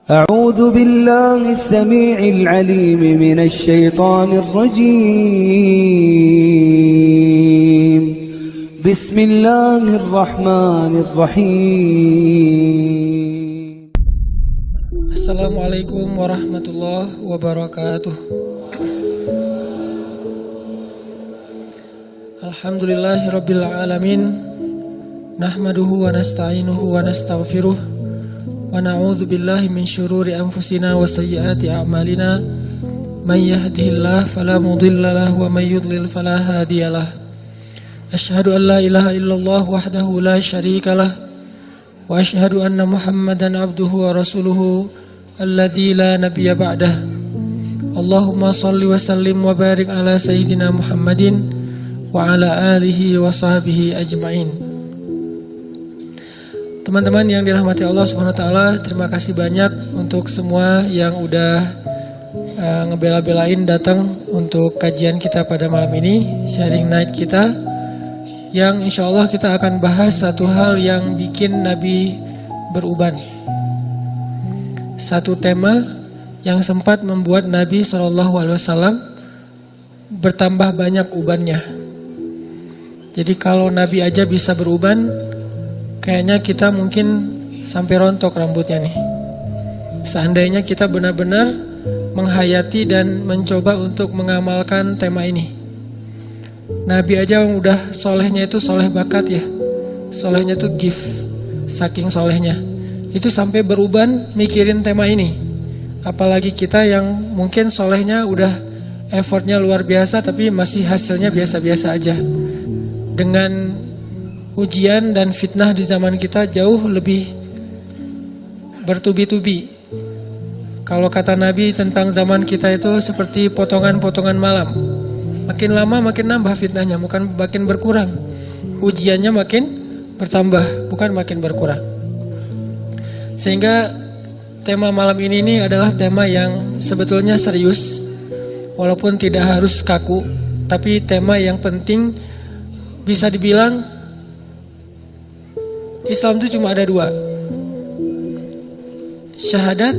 أعوذ بالله السميع العليم من الشيطان الرجيم بسم الله الرحمن الرحيم السلام عليكم ورحمة الله وبركاته. الحمد لله رب العالمين نحمده ونستعينه ونستغفره ونعوذ بالله من شرور أنفسنا وسيئات أعمالنا من يهده الله فلا مضل له ومن يضلل فلا هادي له أشهد أن لا إله إلا الله وحده لا شريك له وأشهد أن محمدا عبده ورسوله الذي لا نبي بعده اللهم صل وسلم وبارك على سيدنا محمد وعلى آله وصحبه أجمعين. Teman-teman yang dirahmati Allah SWT, terima kasih banyak untuk semua yang udah ngebela-belain datang untuk kajian kita pada malam ini, sharing night kita, yang insya Allah kita akan bahas satu hal yang bikin Nabi beruban. Satu tema yang sempat membuat Nabi SAW bertambah banyak ubannya. Jadi kalau Nabi aja bisa beruban, kayaknya kita mungkin sampai rontok rambutnya nih. Seandainya kita benar-benar menghayati dan mencoba untuk mengamalkan tema ini. Nabi aja yang udah solehnya itu soleh bakat ya. Solehnya itu gift, saking solehnya. Itu sampai beruban mikirin tema ini. Apalagi kita yang mungkin solehnya udah effortnya luar biasa tapi masih hasilnya biasa-biasa aja. Dengan ujian dan fitnah di zaman kita jauh lebih bertubi-tubi. Kalau kata Nabi tentang zaman kita itu seperti potongan-potongan malam. Makin lama makin nambah fitnahnya, bukan makin berkurang. Ujiannya makin bertambah, bukan makin berkurang. Sehingga tema malam ini adalah tema yang sebetulnya serius. Walaupun tidak harus kaku, tapi tema yang penting. Bisa dibilang Islam itu cuma ada dua, syahadat,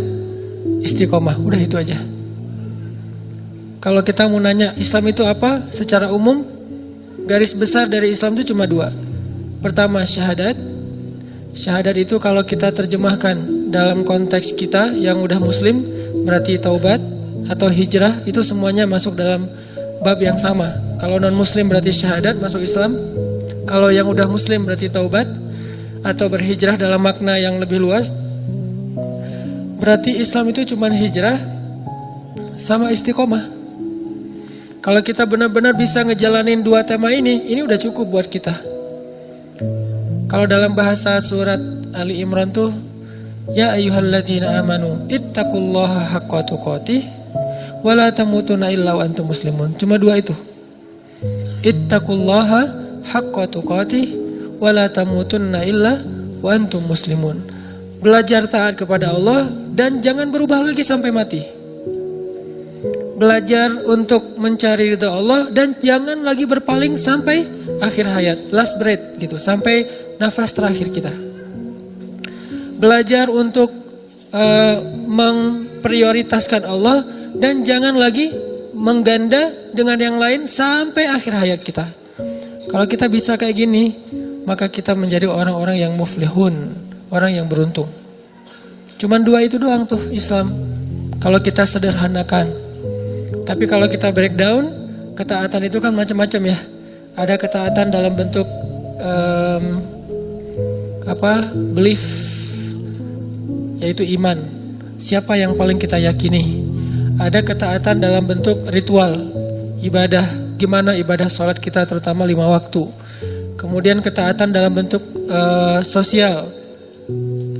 istiqomah, udah itu aja. Kalau kita mau nanya Islam itu apa, secara umum garis besar dari Islam itu cuma dua. Pertama syahadat. Syahadat itu kalau kita terjemahkan dalam konteks kita yang udah muslim, berarti taubat atau hijrah, itu semuanya masuk dalam bab yang sama. Kalau non muslim berarti syahadat masuk Islam. Kalau yang udah muslim berarti taubat atau berhijrah dalam makna yang lebih luas. Berarti Islam itu cuma hijrah sama istiqomah. Kalau kita benar-benar bisa ngejalanin dua tema ini udah cukup buat kita. Kalau dalam bahasa surat Ali Imran tuh, ya ayyuhalladzina amanu ittaqullaha haqqa tuqatih wa la tamutunna illa wa antum muslimun. Cuma dua itu. Ittaqullaha haqqa tuqatih wa la tamutunna illa wa antum muslimun. Belajar taat kepada Allah dan jangan berubah lagi sampai mati. Belajar untuk mencari ridha Allah dan jangan lagi berpaling sampai akhir hayat, last breath gitu, sampai nafas terakhir kita. Belajar untuk memprioritaskan Allah dan jangan lagi mengganda dengan yang lain sampai akhir hayat kita. Kalau kita bisa kayak gini, maka kita menjadi orang-orang yang muflihun, orang yang beruntung. Cuman dua itu doang tuh Islam, kalau kita sederhanakan. Tapi kalau kita breakdown, ketaatan itu kan macam-macam ya. Ada ketaatan dalam bentuk belief, yaitu iman. Siapa yang paling kita yakini? Ada ketaatan dalam bentuk ritual, ibadah. Gimana ibadah sholat kita terutama 5 waktu. Kemudian ketaatan dalam bentuk sosial.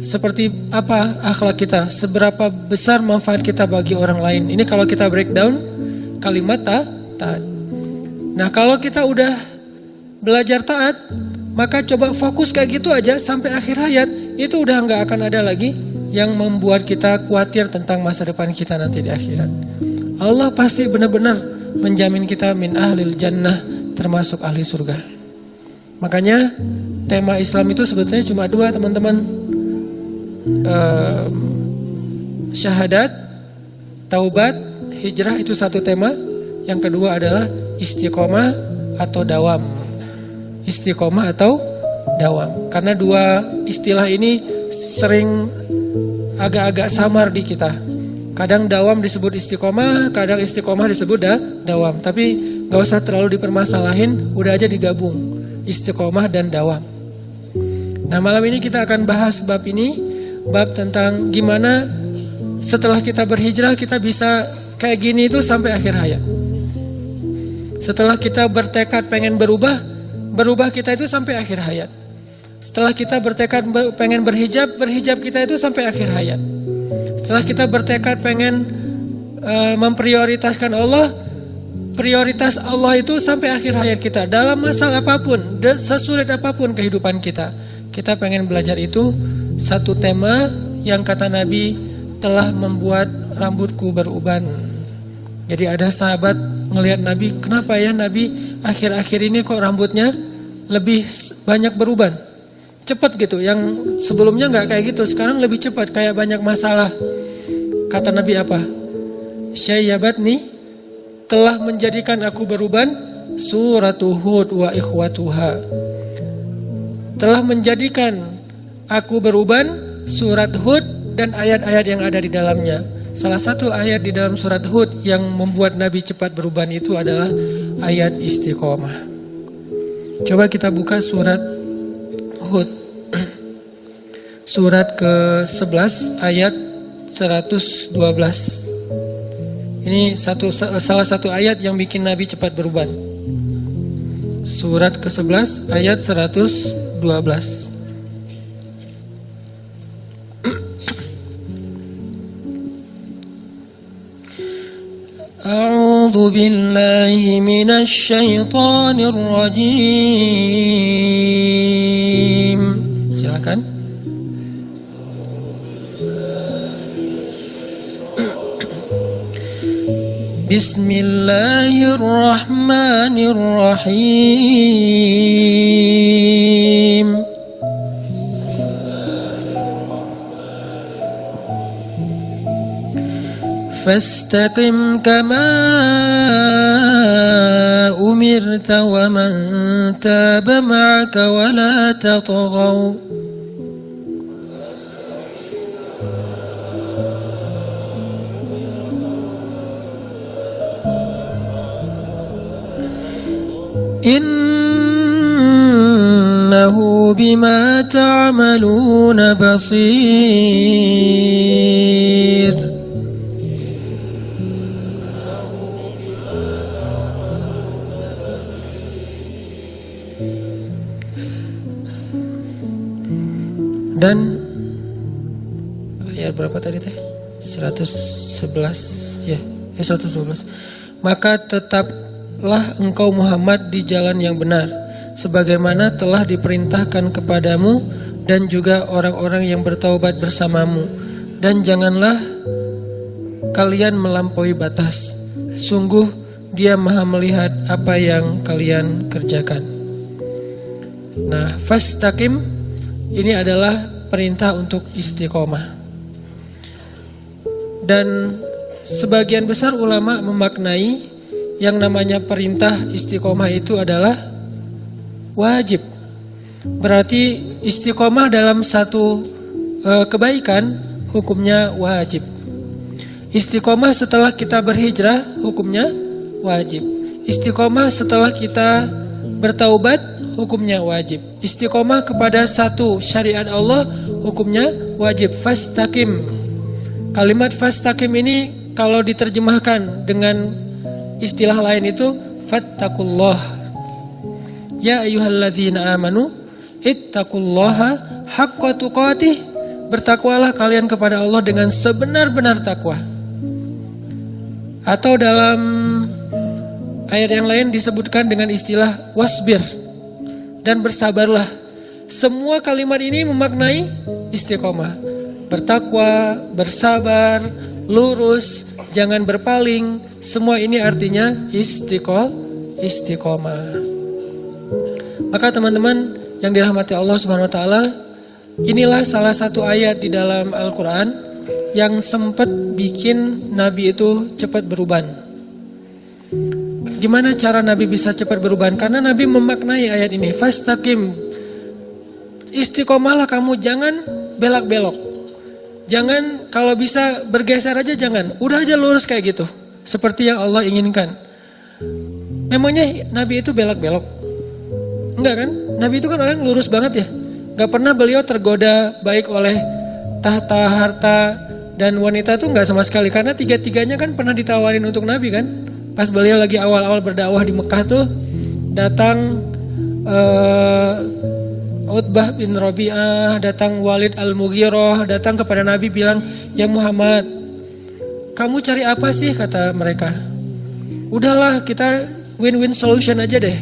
Seperti apa akhlak kita, seberapa besar manfaat kita bagi orang lain. Ini kalau kita breakdown kalimat taat. Nah kalau kita udah belajar taat, maka coba fokus kayak gitu aja sampai akhir hayat. Itu udah gak akan ada lagi yang membuat kita khawatir tentang masa depan kita nanti di akhirat. Allah pasti benar-benar menjamin kita min ahlil jannah, termasuk ahli surga. Makanya tema Islam itu sebetulnya cuma dua teman-teman. syahadat, taubat, hijrah itu satu tema. Yang kedua adalah istiqomah atau dawam. Istiqomah atau dawam. Karena dua istilah ini sering agak-agak samar di kita. Kadang dawam disebut istiqomah, kadang istiqomah disebut dawam. Tapi gak usah terlalu dipermasalahin, udah aja digabung. Istiqomah dan dawam. Nah, malam ini kita akan bahas bab ini, bab tentang gimana setelah kita berhijrah kita bisa kayak gini itu sampai akhir hayat. Setelah kita bertekad pengen berubah kita itu sampai akhir hayat. Setelah kita bertekad pengen berhijab kita itu sampai akhir hayat. Setelah kita bertekad pengen memprioritaskan Allah, prioritas Allah itu sampai akhir hayat kita. Dalam masalah apapun, sesulit apapun kehidupan kita, kita pengen belajar itu. Satu tema yang kata Nabi telah membuat rambutku beruban. Jadi ada sahabat ngelihat Nabi, kenapa ya Nabi akhir-akhir ini kok rambutnya lebih banyak beruban? Cepat gitu, yang sebelumnya nggak kayak gitu, sekarang lebih cepat, kayak banyak masalah. Kata Nabi apa? Syayyabatni, telah menjadikan aku beruban suratu Hud wa ikhwatuha. Telah menjadikan aku beruban surat Hud dan ayat-ayat yang ada di dalamnya. Salah satu ayat di dalam surat Hud yang membuat Nabi cepat beruban itu adalah ayat istiqomah. Coba kita buka surat Hud. Surat ke-11 ayat 112. Ini salah satu ayat yang bikin Nabi cepat beruban. Surat ke-11 ayat 112. A'udzu billahi minasy syaithanir rajim. Silakan. Bismillahirrahmanirrahim. Fastaqim kama umirta wa man taba ma'aka wa la tatghaw. Innahu bima ta'maluna basir. Dan ayat berapa tadi teh? 111 ya, 112. Maka tetaplah engkau Muhammad di jalan yang benar, sebagaimana telah diperintahkan kepadamu dan juga orang-orang yang bertaubat bersamamu. Dan janganlah kalian melampaui batas. Sungguh Dia Maha melihat apa yang kalian kerjakan. Nah, fastaqim ini adalah perintah untuk istiqomah. Dan sebagian besar ulama memaknai yang namanya perintah istiqomah itu adalah wajib. Berarti istiqomah dalam satu kebaikan hukumnya wajib. Istiqomah setelah kita berhijrah hukumnya wajib. Istiqomah setelah kita bertaubat hukumnya wajib. Istiqomah kepada satu syariat Allah hukumnya wajib. Fastaqim. Kalimat fastaqim ini kalau diterjemahkan dengan istilah lain itu fattaqullah. Ya ayyuhalladzina amanu ittaqullaha haqqa tuqatih. Bertakwalah kalian kepada Allah dengan sebenar-benar takwa. Atau dalam ayat yang lain disebutkan dengan istilah wasbir. Dan bersabarlah. Semua kalimat ini memaknai istiqomah. Bertakwa, bersabar, lurus, jangan berpaling. Semua ini artinya istiqomah. Maka teman-teman yang dirahmati Allah Subhanahu wa taala, inilah salah satu ayat di dalam Al-Qur'an yang sempat bikin Nabi itu cepat beruban. Gimana cara Nabi bisa cepat beruban? Karena Nabi memaknai ayat ini, fastaqim, istiqomahlah kamu, jangan belak-belok. Jangan kalau bisa bergeser aja jangan, udah aja lurus kayak gitu. Seperti yang Allah inginkan. Memangnya Nabi itu belak-belok? Enggak kan? Nabi itu kan orang lurus banget ya. Gak pernah beliau tergoda baik oleh tahta, harta, dan wanita tuh gak sama sekali. Karena tiga-tiganya kan pernah ditawarin untuk Nabi kan. Pas beliau lagi awal-awal berdakwah di Mekah tuh, datang Utbah bin Rabi'ah, datang Walid al-Mughirah, datang kepada Nabi bilang, ya Muhammad, kamu cari apa sih, kata mereka. Udahlah, kita win-win solution aja deh.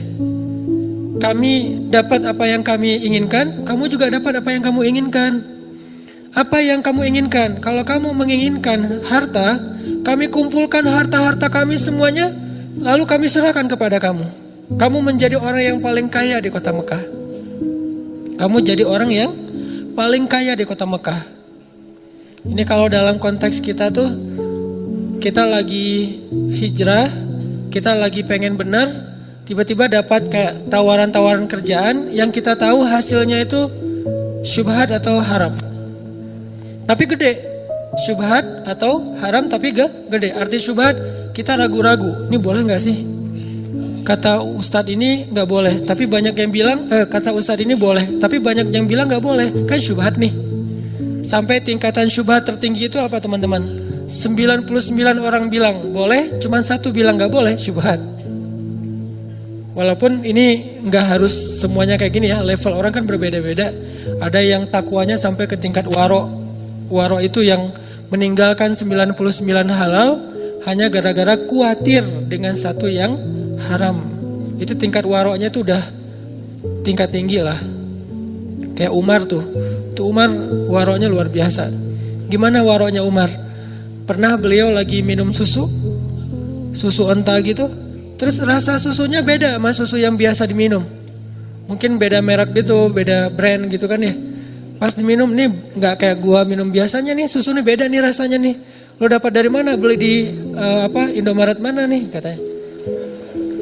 Kami dapat apa yang kami inginkan, kamu juga dapat apa yang kamu inginkan. Apa yang kamu inginkan? Kalau kamu menginginkan harta, kami kumpulkan harta-harta kami semuanya, lalu kami serahkan kepada kamu. Kamu menjadi orang yang paling kaya di kota Mekah. Kamu jadi orang yang paling kaya di kota Mekah. Ini kalau dalam konteks kita tuh, kita lagi hijrah, kita lagi pengen benar, tiba-tiba dapat kayak tawaran-tawaran kerjaan yang kita tahu hasilnya itu syubhat atau haram. Tapi gede, syubhat atau haram tapi gede. Arti syubhat, kita ragu-ragu, ini boleh gak sih? Kata ustadz ini gak boleh, tapi banyak yang bilang, kata ustadz ini boleh, tapi banyak yang bilang gak boleh, kan syubhat nih. Sampai tingkatan syubhat tertinggi itu apa teman-teman? 99 orang bilang boleh, cuman 1 bilang gak boleh, syubhat. Walaupun ini gak harus semuanya kayak gini ya, level orang kan berbeda-beda. Ada yang takwanya sampai ke tingkat waro. Waro itu yang meninggalkan 99 halal hanya gara-gara khawatir dengan satu yang haram. Itu tingkat waronya tuh udah tingkat tinggi lah. Kayak Umar tuh. Tuh Umar waronya luar biasa. Gimana waronya Umar? Pernah beliau lagi minum susu onta gitu. Terus rasa susunya beda sama susu yang biasa diminum. Mungkin beda merek gitu, beda brand gitu kan ya. Pas diminum nih nggak kayak gua minum biasanya nih, susunya beda nih rasanya nih. Lo dapat dari mana? Beli di Indomaret mana nih katanya.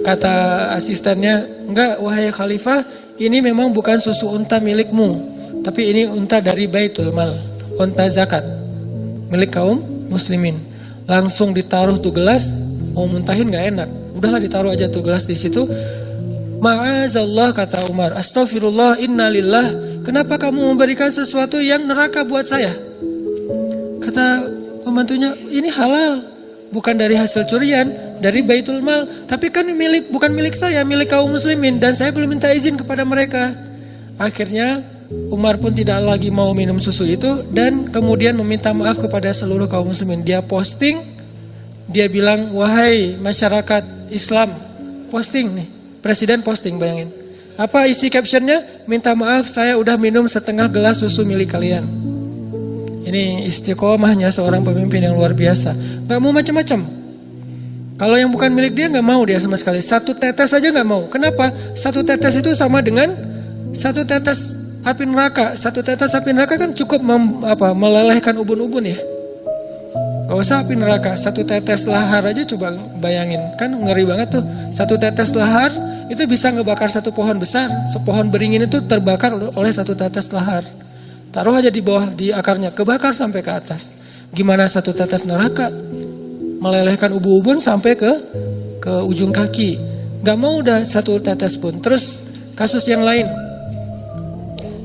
Kata asistennya, enggak wahai khalifah, ini memang bukan susu unta milikmu, tapi ini unta dari Baitul Mal, unta zakat milik kaum muslimin. Langsung ditaruh tuh gelas, mau muntahin nggak enak. Udahlah ditaruh aja tuh gelas di situ. Ma'azallah, kata Umar, astagfirullah, innalillah. Kenapa kamu memberikan sesuatu yang neraka buat saya? Kata pembantunya, ini halal, bukan dari hasil curian, dari Baitul Mal. Tapi kan bukan milik saya, milik kaum muslimin, dan saya belum minta izin kepada mereka. Akhirnya Umar pun tidak lagi mau minum susu itu, dan kemudian meminta maaf kepada seluruh kaum muslimin. Dia posting, dia bilang, wahai masyarakat Islam, posting nih, presiden posting, bayangin. Apa isi captionnya? Minta maaf, saya udah minum setengah gelas susu milik kalian. Ini istiqomahnya seorang pemimpin yang luar biasa. Gak mau macam-macam. Kalau yang bukan milik dia gak mau dia sama sekali. 1 tetes aja gak mau. Kenapa? 1 tetes itu sama dengan 1 tetes api neraka. 1 tetes api neraka kan cukup melelehkan ubun-ubun ya. Gak usah api neraka, 1 tetes lahar aja coba bayangin. Kan ngeri banget tuh. 1 tetes lahar itu bisa ngebakar 1 pohon besar. Sepohon beringin itu terbakar oleh 1 tetes lahar. Taruh aja di bawah, di akarnya, kebakar sampai ke atas. Gimana 1 tetes neraka? Melelehkan ubun-ubun sampai ke ujung kaki. Gak mau udah 1 tetes pun. Terus kasus yang lain.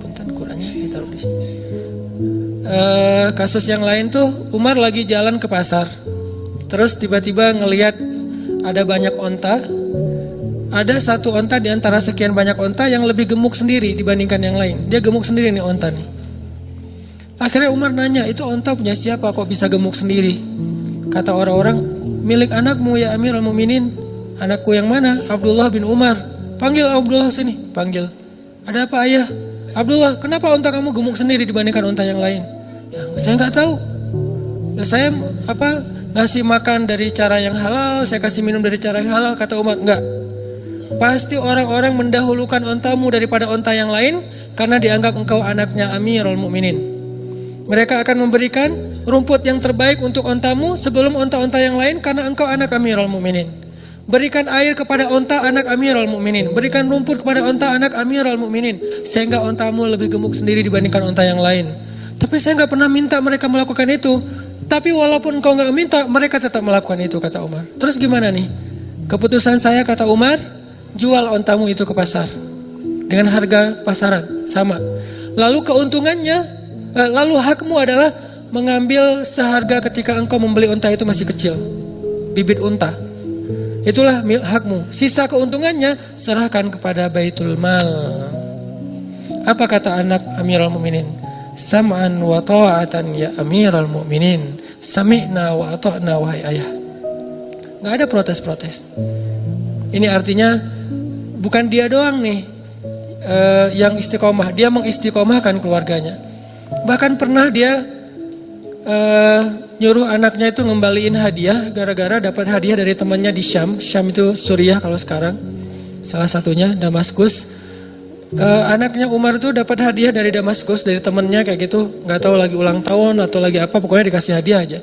Punten kurangnya ditaruh di sini. Kasus yang lain tuh Umar lagi jalan ke pasar. Terus tiba-tiba ngelihat ada banyak onta. Ada 1 onta di antara sekian banyak onta yang lebih gemuk sendiri dibandingkan yang lain. Dia gemuk sendiri nih onta nih. Akhirnya Umar nanya, itu onta punya siapa kok bisa gemuk sendiri? Kata orang-orang, milik anakmu ya Amirul Mukminin. Anakku yang mana? Abdullah bin Umar. Panggil Abdullah sini. Panggil. Ada apa ayah? Abdullah, kenapa onta kamu gemuk sendiri dibandingkan onta yang lain? Ya, saya nggak tahu. Ya, saya ngasih makan dari cara yang halal, saya kasih minum dari cara yang halal. Kata Umar, enggak. Pasti orang-orang mendahulukan ontamu daripada onta yang lain karena dianggap engkau anaknya Amirul Mukminin. Mereka akan memberikan rumput yang terbaik untuk ontamu sebelum onta-onta yang lain karena engkau anak Amirul Mukminin. Berikan air kepada onta anak Amirul Mukminin. Berikan rumput kepada onta anak Amirul Mukminin. Sehingga ontamu lebih gemuk sendiri dibandingkan onta yang lain. Tapi saya nggak pernah minta mereka melakukan itu. Tapi walaupun engkau nggak minta, mereka tetap melakukan itu, kata Umar. Terus gimana nih? Keputusan saya, kata Umar, jual ontamu itu ke pasar. Dengan harga pasaran, sama. Lalu keuntungannya, lalu hakmu adalah mengambil seharga ketika engkau membeli unta itu masih kecil. Bibit unta. Itulah hakmu. Sisa keuntungannya serahkan kepada Baitul Mal. Apa kata anak Amirul Mukminin? Sam'an wa ta'atan ya Amirul Mukminin. Sami'na wa ata'na wahai ayah. Gak ada protes-protes. Ini artinya bukan dia doang nih yang istiqomah. Dia mengistiqomahkan keluarganya. Bahkan pernah dia nyuruh anaknya itu ngembaliin hadiah gara-gara dapat hadiah dari temannya di Syam. Syam itu Suriah kalau sekarang. Salah satunya Damaskus. Anaknya Umar itu dapat hadiah dari Damaskus dari temannya kayak gitu. Nggak tahu lagi ulang tahun atau lagi apa, pokoknya dikasih hadiah aja.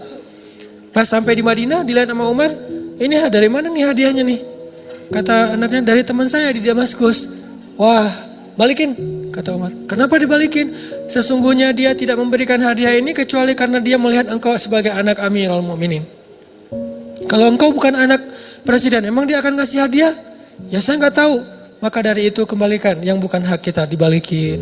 Pas sampai di Madinah dilihat sama Umar, ini dari mana nih hadiahnya nih? Kata anaknya, dari teman saya di Damaskus. Wah, balikin, kata Umar. Kenapa dibalikin? Sesungguhnya dia tidak memberikan hadiah ini kecuali karena dia melihat engkau sebagai anak Amirul Mukminin. Kalau engkau bukan anak presiden, emang dia akan ngasih hadiah? Ya saya nggak tahu. Maka dari itu kembalikan yang bukan hak kita, dibalikin.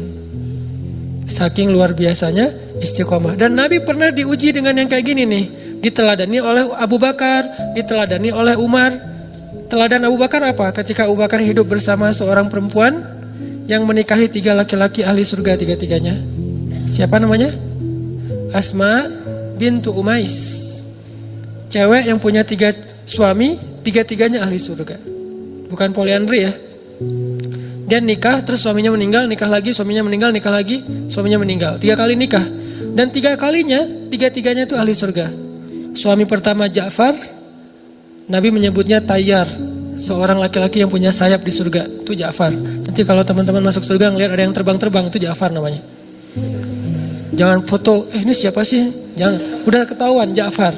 Saking luar biasanya istiqomah. Dan Nabi pernah diuji dengan yang kayak gini nih. Diteladani oleh Abu Bakar, diteladani oleh Umar. Teladan Abu Bakar apa? Ketika Abu Bakar hidup bersama seorang perempuan yang menikahi 3 laki-laki ahli surga tiga-tiganya. Siapa namanya? Asma bintu Umais. Cewek yang punya 3 suami, tiga-tiganya ahli surga. Bukan poliandri ya. Dia nikah, terus suaminya meninggal, nikah lagi, suaminya meninggal, nikah lagi, suaminya meninggal. 3 kali nikah. Dan 3 kalinya, tiga-tiganya itu ahli surga. Suami pertama Ja'far, Nabi menyebutnya Tayyar. Seorang laki-laki yang punya sayap di surga, itu Ja'far. Nanti kalau teman-teman masuk surga ngelihat ada yang terbang-terbang, itu Ja'far namanya. Jangan foto, ini siapa sih? Jangan, udah ketahuan Ja'far.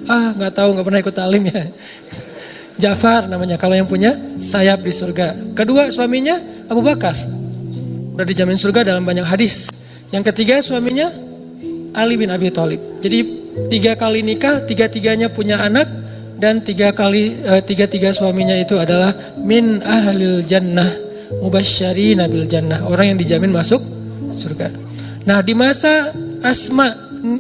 Nggak tahu, nggak pernah ikut talim ya. Ja'far namanya kalau yang punya sayap di surga. Kedua suaminya Abu Bakar, udah dijamin surga dalam banyak hadis. Yang ketiga suaminya Ali bin Abi Thalib. Jadi 3 kali nikah, tiga-tiganya punya anak. Dan 3 suaminya itu adalah min ahlil jannah mubasysyirina bil jannah, orang yang dijamin masuk surga. Nah, di masa Asma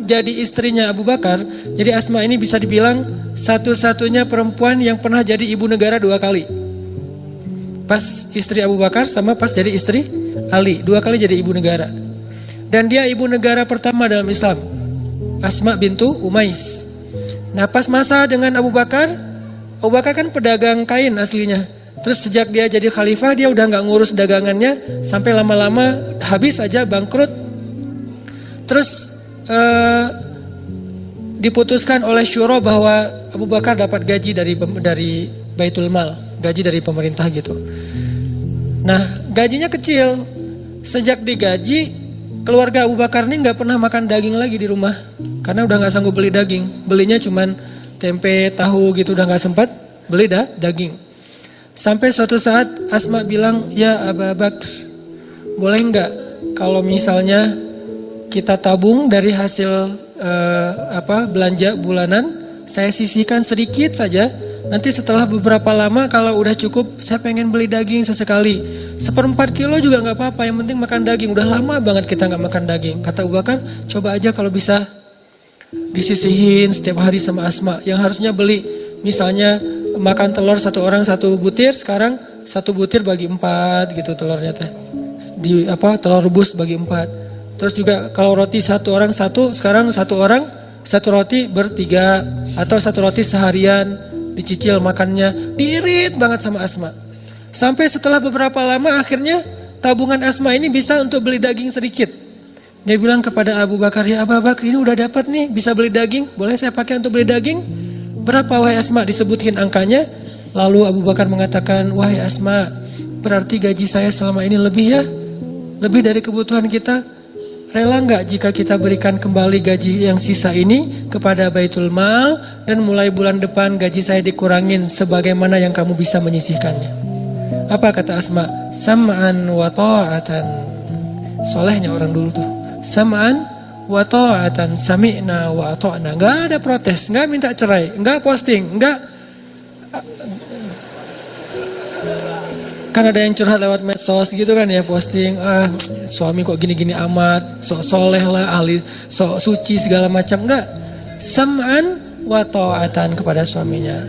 jadi istrinya Abu Bakar, jadi Asma ini bisa dibilang satu-satunya perempuan yang pernah jadi ibu negara 2 kali. Pas istri Abu Bakar sama pas jadi istri Ali, 2 kali jadi ibu negara. Dan dia ibu negara pertama dalam Islam, Asma bintu Umais. Nah, pas masa dengan Abu Bakar kan pedagang kain aslinya. Terus sejak dia jadi khalifah, dia udah gak ngurus dagangannya, sampai lama-lama habis aja, bangkrut. Terus diputuskan oleh syuro bahwa Abu Bakar dapat gaji dari Baitul Mal, gaji dari pemerintah gitu. Nah, gajinya kecil. Sejak digaji, keluarga Abu Bakar ini gak pernah makan daging lagi di rumah. Karena udah gak sanggup beli daging. Belinya cuman tempe, tahu gitu, udah gak sempat beli daging. Sampai suatu saat Asma bilang, ya Abu Bakar, boleh gak kalau misalnya kita tabung dari hasil belanja bulanan, saya sisihkan sedikit saja. Nanti setelah beberapa lama kalau udah cukup, saya pengen beli daging sesekali. 1/4 kilo juga gak apa-apa, yang penting makan daging. Udah lama banget kita gak makan daging. Kata Abu Bakar, coba aja kalau bisa disisihin setiap hari sama Asma. Yang harusnya beli, misalnya makan telur 1 orang 1 butir, sekarang 1 butir bagi 4 gitu telurnya teh. Telur rebus bagi 4. Terus juga kalau roti 1 orang 1, sekarang 1 orang 1 roti bertiga, atau 1 roti seharian dicicil makannya. Diirit banget sama Asma. Sampai setelah beberapa lama akhirnya tabungan Asma ini bisa untuk beli daging sedikit. Dia bilang kepada Abu Bakar, ya Abu Bakar, ini udah dapat nih, bisa beli daging, boleh saya pakai untuk beli daging? Berapa wahai Asma? Disebutkan angkanya. Lalu Abu Bakar mengatakan, wahai Asma, berarti gaji saya selama ini lebih ya? Lebih dari kebutuhan kita? rela nggak jika kita berikan kembali gaji yang sisa ini kepada Baitul Mal dan mulai bulan depan gaji saya dikurangin sebagaimana yang kamu bisa menyisihkannya? Apa kata Asma? Sam'an wa ta'atan. Solehnya orang dulu tuh. Sam'an wa ta'atan, sami'na wa ata'na. Nggak ada protes, nggak minta cerai, nggak posting, nggak. Kan ada yang curhat lewat medsos gitu kan ya, posting, suami kok gini-gini amat, sok soleh lah, ahli sok suci segala macam. Enggak. Sam'an wa ta'atan kepada suaminya.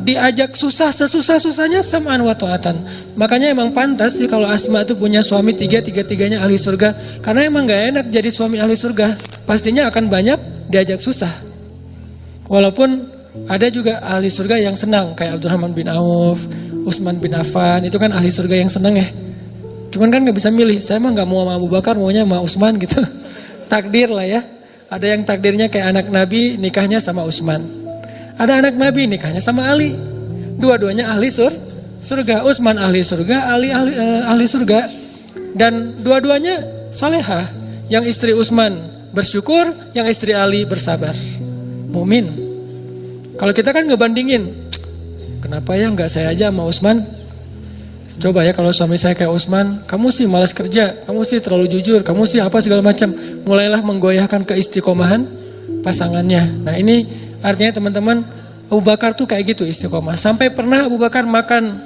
Diajak susah sesusah-susahnya sam'an wa ta'atan. Makanya emang pantas sih kalau Asma itu punya suami tiga-tiganya ahli surga. Karena emang gak enak jadi suami ahli surga. Pastinya akan banyak diajak susah. Walaupun ada juga ahli surga yang senang kayak Abdurrahman bin Auf, Utsman bin Affan, itu kan ahli surga yang senang ya. Cuman kan gak bisa milih, saya mah gak mau sama Abu Bakar, maunya sama Utsman gitu. Takdir lah ya. Ada yang takdirnya kayak anak Nabi nikahnya sama Utsman. Ada anak Nabi nikahnya sama Ali. Dua-duanya ahli surga. Utsman ahli surga, Ali ahli surga. Dan dua-duanya salehah. Yang istri Utsman bersyukur, yang istri Ali bersabar. Mumin. Kalau kita kan ngebandingin, kenapa ya nggak saya aja sama Utsman? Coba ya kalau suami saya kayak Utsman, kamu sih malas kerja, kamu sih terlalu jujur, kamu sih apa segala macam. Mulailah menggoyahkan keistiqomahan pasangannya. Nah ini artinya teman-teman, Abu Bakar tuh kayak gitu istiqomah. Sampai pernah Abu Bakar makan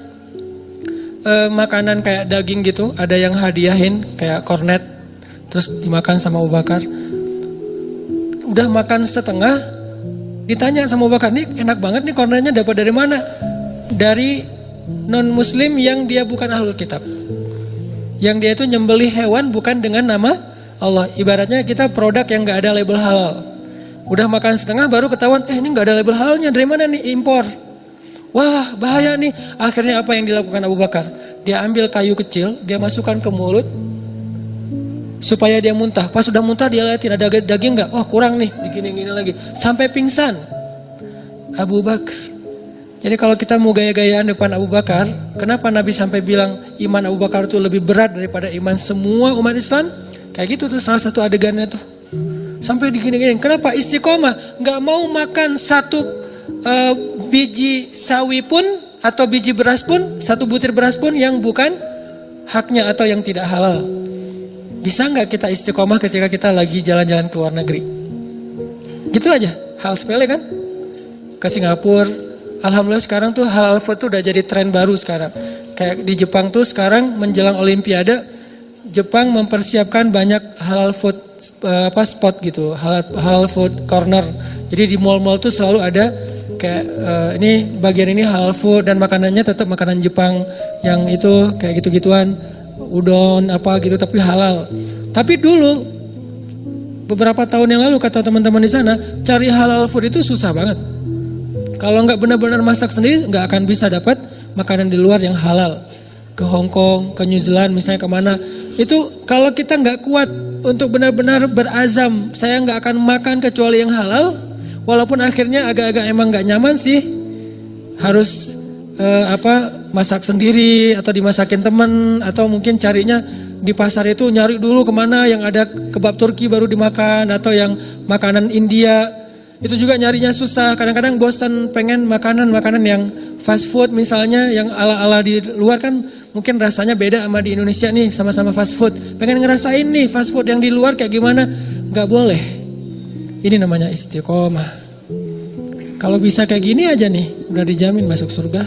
makanan kayak daging gitu, ada yang hadiahin kayak kornet, terus dimakan sama Abu Bakar. Udah makan setengah, ditanya sama Abu Bakar, nih enak banget nih kornetnya, dapat dari mana? Dari non muslim yang dia bukan ahlul kitab. Yang dia itu nyembelih hewan bukan dengan nama Allah. Ibaratnya kita produk yang gak ada label halal. Udah makan setengah baru ketahuan, ini gak ada label halalnya, dari mana nih? Impor. Wah bahaya nih. Akhirnya apa yang dilakukan Abu Bakar? Dia ambil kayu kecil, dia masukkan ke mulut supaya dia muntah. Pas sudah muntah dia liatin ada daging gak? Oh kurang nih, digini-gini lagi. Sampai pingsan Abu Bakar. Jadi kalau kita mau gaya-gayaan depan Abu Bakar, kenapa Nabi sampai bilang iman Abu Bakar itu lebih berat daripada iman semua umat Islam? Kayak gitu tuh salah satu adegannya tuh. Sampai digini-gini. Kenapa? Istiqomah. Gak mau makan satu biji sawi pun atau biji beras pun, satu butir beras pun yang bukan haknya atau yang tidak halal. Bisa gak kita istiqomah ketika kita lagi jalan-jalan ke luar negeri? Gitu aja. Hal sepele kan? Ke Singapura. Alhamdulillah sekarang tuh halal food tuh udah jadi tren baru sekarang. Kayak di Jepang tuh sekarang menjelang Olimpiade, Jepang mempersiapkan banyak halal food spot gitu, halal food corner. Jadi di mall-mall tuh selalu ada kayak ini bagian ini halal food dan makanannya tetap makanan Jepang yang itu kayak gitu-gituan, udon apa gitu tapi halal. Tapi dulu beberapa tahun yang lalu kata teman-teman di sana, cari halal food itu susah banget. Kalau nggak benar-benar masak sendiri, nggak akan bisa dapat makanan di luar yang halal. Ke Hong Kong, ke New Zealand, misalnya kemana. Itu kalau kita nggak kuat untuk benar-benar berazam, saya nggak akan makan kecuali yang halal. Walaupun akhirnya agak-agak emang nggak nyaman sih, harus masak sendiri atau dimasakin teman atau mungkin carinya di pasar itu nyari dulu kemana yang ada kebab Turki baru dimakan atau yang makanan India. Itu juga nyarinya susah, kadang-kadang bosan pengen makanan-makanan yang fast food misalnya, yang ala-ala di luar kan mungkin rasanya beda sama di Indonesia nih, sama-sama fast food. Pengen ngerasain nih fast food yang di luar kayak gimana, gak boleh. Ini namanya istiqomah. Kalau bisa kayak gini aja nih, udah dijamin masuk surga.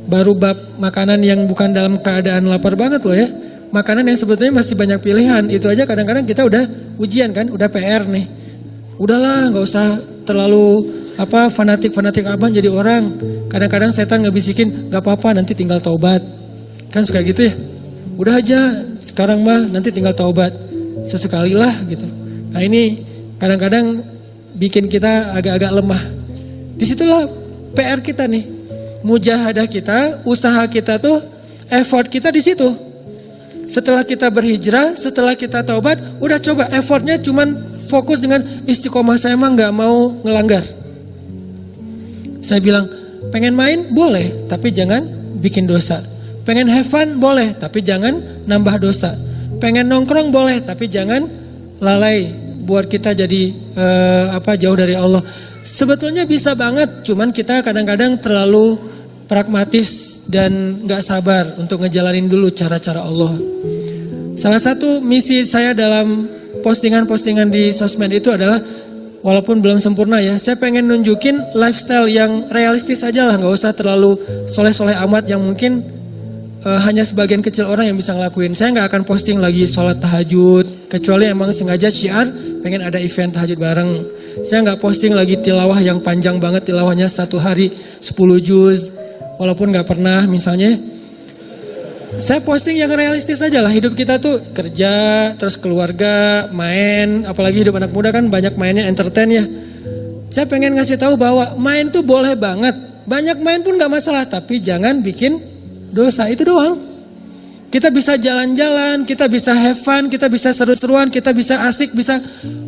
Baru bab makanan yang bukan dalam keadaan lapar banget loh ya. Makanan yang sebetulnya masih banyak pilihan, itu aja kadang-kadang kita udah ujian kan, udah PR nih. Udahlah, nggak usah terlalu fanatik apa jadi orang. Kadang-kadang setan ngebisikin, nggak apa-apa nanti tinggal taubat. Kan suka gitu ya. Udah aja sekarang mah nanti tinggal taubat. Sesekali lah gitu. Nah ini kadang-kadang bikin kita agak-agak lemah. Disitulah PR kita nih. Mujahadah kita, usaha kita tuh, effort kita di situ. Setelah kita berhijrah, setelah kita taubat, udah coba effortnya cuman fokus dengan istiqomah saya mah gak mau ngelanggar. Saya bilang, pengen main boleh, tapi jangan bikin dosa. Pengen have fun boleh, tapi jangan nambah dosa. Pengen nongkrong boleh, tapi jangan lalai buat kita jadi jauh dari Allah. Sebetulnya bisa banget, cuman kita kadang-kadang terlalu pragmatis dan gak sabar untuk ngejalanin dulu cara-cara Allah. Salah satu misi saya dalam postingan-postingan di sosmed itu adalah, walaupun belum sempurna ya, saya pengen nunjukin lifestyle yang realistis aja lah, gak usah terlalu soleh-soleh amat yang mungkin hanya sebagian kecil orang yang bisa ngelakuin. Saya gak akan posting lagi sholat tahajud, kecuali emang sengaja syiar pengen ada event tahajud bareng. Saya gak posting lagi tilawah yang panjang banget, tilawahnya 1 hari 10 juz, walaupun gak pernah misalnya. Saya posting yang realistis aja lah. Hidup kita tuh kerja, terus keluarga, main. Apalagi hidup anak muda kan banyak mainnya, entertain ya. Saya pengen ngasih tahu bahwa main tuh boleh banget. Banyak main pun gak masalah, tapi jangan bikin dosa, itu doang. Kita bisa jalan-jalan, kita bisa have fun, kita bisa seru-seruan, kita bisa asik, bisa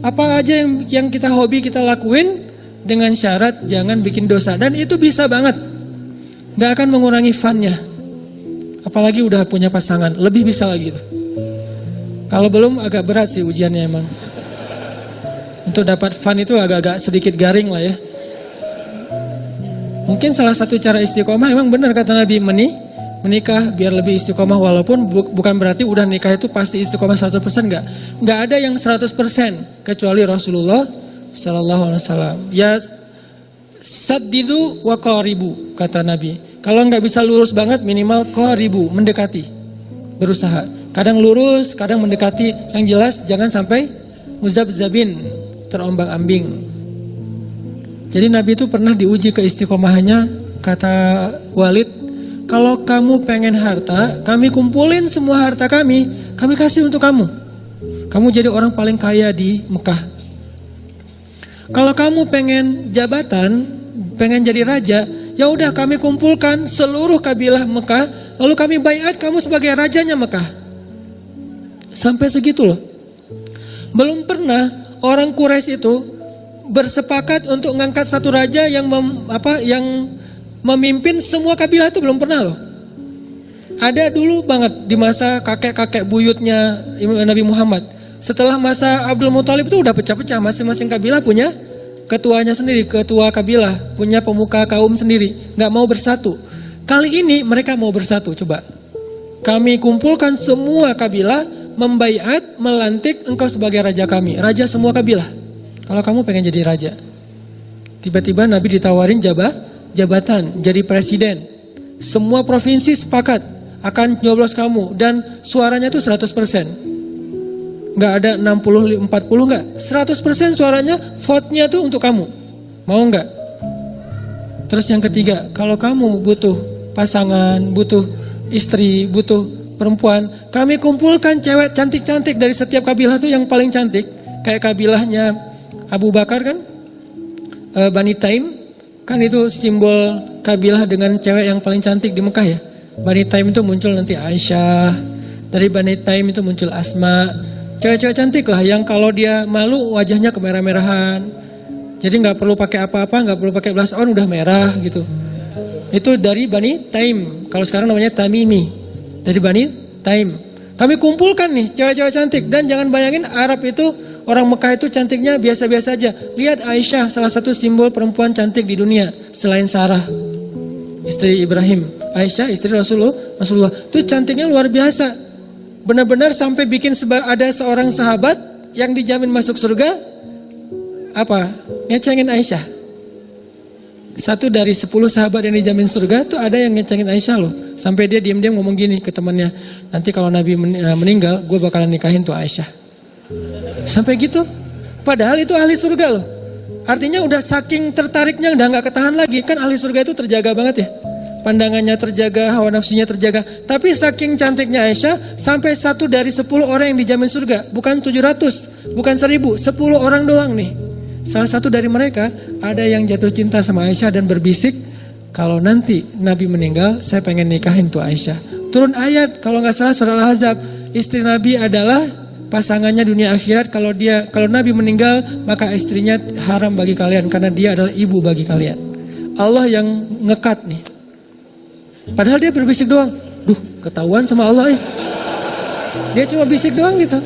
apa aja yang kita hobi kita lakuin, dengan syarat jangan bikin dosa. Dan itu bisa banget, gak akan mengurangi funnya. Apalagi udah punya pasangan, lebih bisa lagi tuh. Kalau belum agak berat sih ujiannya emang. Untuk dapat fun itu agak-agak sedikit garing lah ya. Mungkin salah satu cara istiqomah emang benar kata Nabi, menikah biar lebih istiqomah, walaupun bukan berarti udah nikah itu pasti istiqomah 100%, enggak ada yang 100% kecuali Rasulullah sallallahu alaihi wasallam. Ya saddidu wa qaribu kata Nabi. Kalau enggak bisa lurus banget, minimal qaribu, mendekati. Berusaha. Kadang lurus, kadang mendekati, yang jelas jangan sampai muzabzabin, terombang-ambing. Jadi Nabi itu pernah diuji keistiqomahannya, kata Walid, kalau kamu pengen harta, kami kumpulin semua harta kami kasih untuk kamu. Kamu jadi orang paling kaya di Mekah. Kalau kamu pengen jabatan, pengen jadi raja, ya udah kami kumpulkan seluruh kabilah Mekah, lalu kami baiat kamu sebagai rajanya Mekah. Sampai segitu loh. Belum pernah orang Quraisy itu bersepakat untuk ngangkat satu raja yang memimpin semua kabilah, itu belum pernah loh. Ada dulu banget di masa kakek-kakek buyutnya Nabi Muhammad. Setelah masa Abdul Muthalib itu udah pecah-pecah, masing-masing kabilah punya ketuanya sendiri, ketua kabilah, punya pemuka kaum sendiri, gak mau bersatu. Kali ini mereka mau bersatu, coba. Kami kumpulkan semua kabilah, membaiat, melantik engkau sebagai raja kami, raja semua kabilah. Kalau kamu pengen jadi raja. Tiba-tiba Nabi ditawarin jabatan, jadi presiden. Semua provinsi sepakat akan nyoblos kamu, dan suaranya tuh 100%. Nggak ada 60-40 nggak, 100% suaranya, vote-nya tuh untuk kamu. Mau nggak? Terus yang ketiga, kalau kamu butuh pasangan, butuh istri, butuh perempuan, kami kumpulkan cewek cantik-cantik dari setiap kabilah tuh yang paling cantik. Kayak kabilahnya Abu Bakar kan, Bani Taim, kan itu simbol kabilah dengan cewek yang paling cantik di Mekah ya. Bani Taim itu muncul nanti Aisyah, dari Bani Taim itu muncul Asma. Cewek-cewek cantik lah, yang kalau dia malu wajahnya kemerah-merahan. Jadi nggak perlu pakai apa-apa, nggak perlu pakai blush on udah merah gitu. Itu dari Bani Taim. Kalau sekarang namanya Tamimi. Dari Bani Taim. Kami kumpulkan nih cewek-cewek cantik, dan jangan bayangin Arab itu, orang Mekah itu cantiknya biasa-biasa aja. Lihat Aisyah, salah satu simbol perempuan cantik di dunia selain Sarah, istri Ibrahim. Aisyah istri Rasulullah. Itu cantiknya luar biasa. Benar-benar sampai bikin ada seorang sahabat yang dijamin masuk surga, ngecengin Aisyah. 1 dari 10 sahabat yang dijamin surga tuh ada yang ngecengin Aisyah loh. Sampai dia diam-diam ngomong gini ke temannya, nanti kalau Nabi meninggal, gue bakalan nikahin tuh Aisyah. Sampai gitu. Padahal itu ahli surga loh. Artinya udah saking tertariknya udah gak ketahan lagi. Kan ahli surga itu terjaga banget ya. Pandangannya terjaga, hawa nafsunya terjaga. Tapi saking cantiknya Aisyah, sampai 1 dari 10 orang yang dijamin surga. Bukan 700, bukan 1000, 10 orang doang nih. Salah satu dari mereka ada yang jatuh cinta sama Aisyah dan berbisik, kalau nanti Nabi meninggal, saya pengen nikahin tuh Aisyah. Turun ayat, kalau gak salah surah Al-Ahzab, istri Nabi adalah pasangannya dunia akhirat. Kalau Nabi meninggal, maka istrinya haram bagi kalian, karena dia adalah ibu bagi kalian. Allah yang ngekat nih. Padahal dia berbisik doang. Duh, ketahuan sama Allah. Dia cuma bisik doang gitu.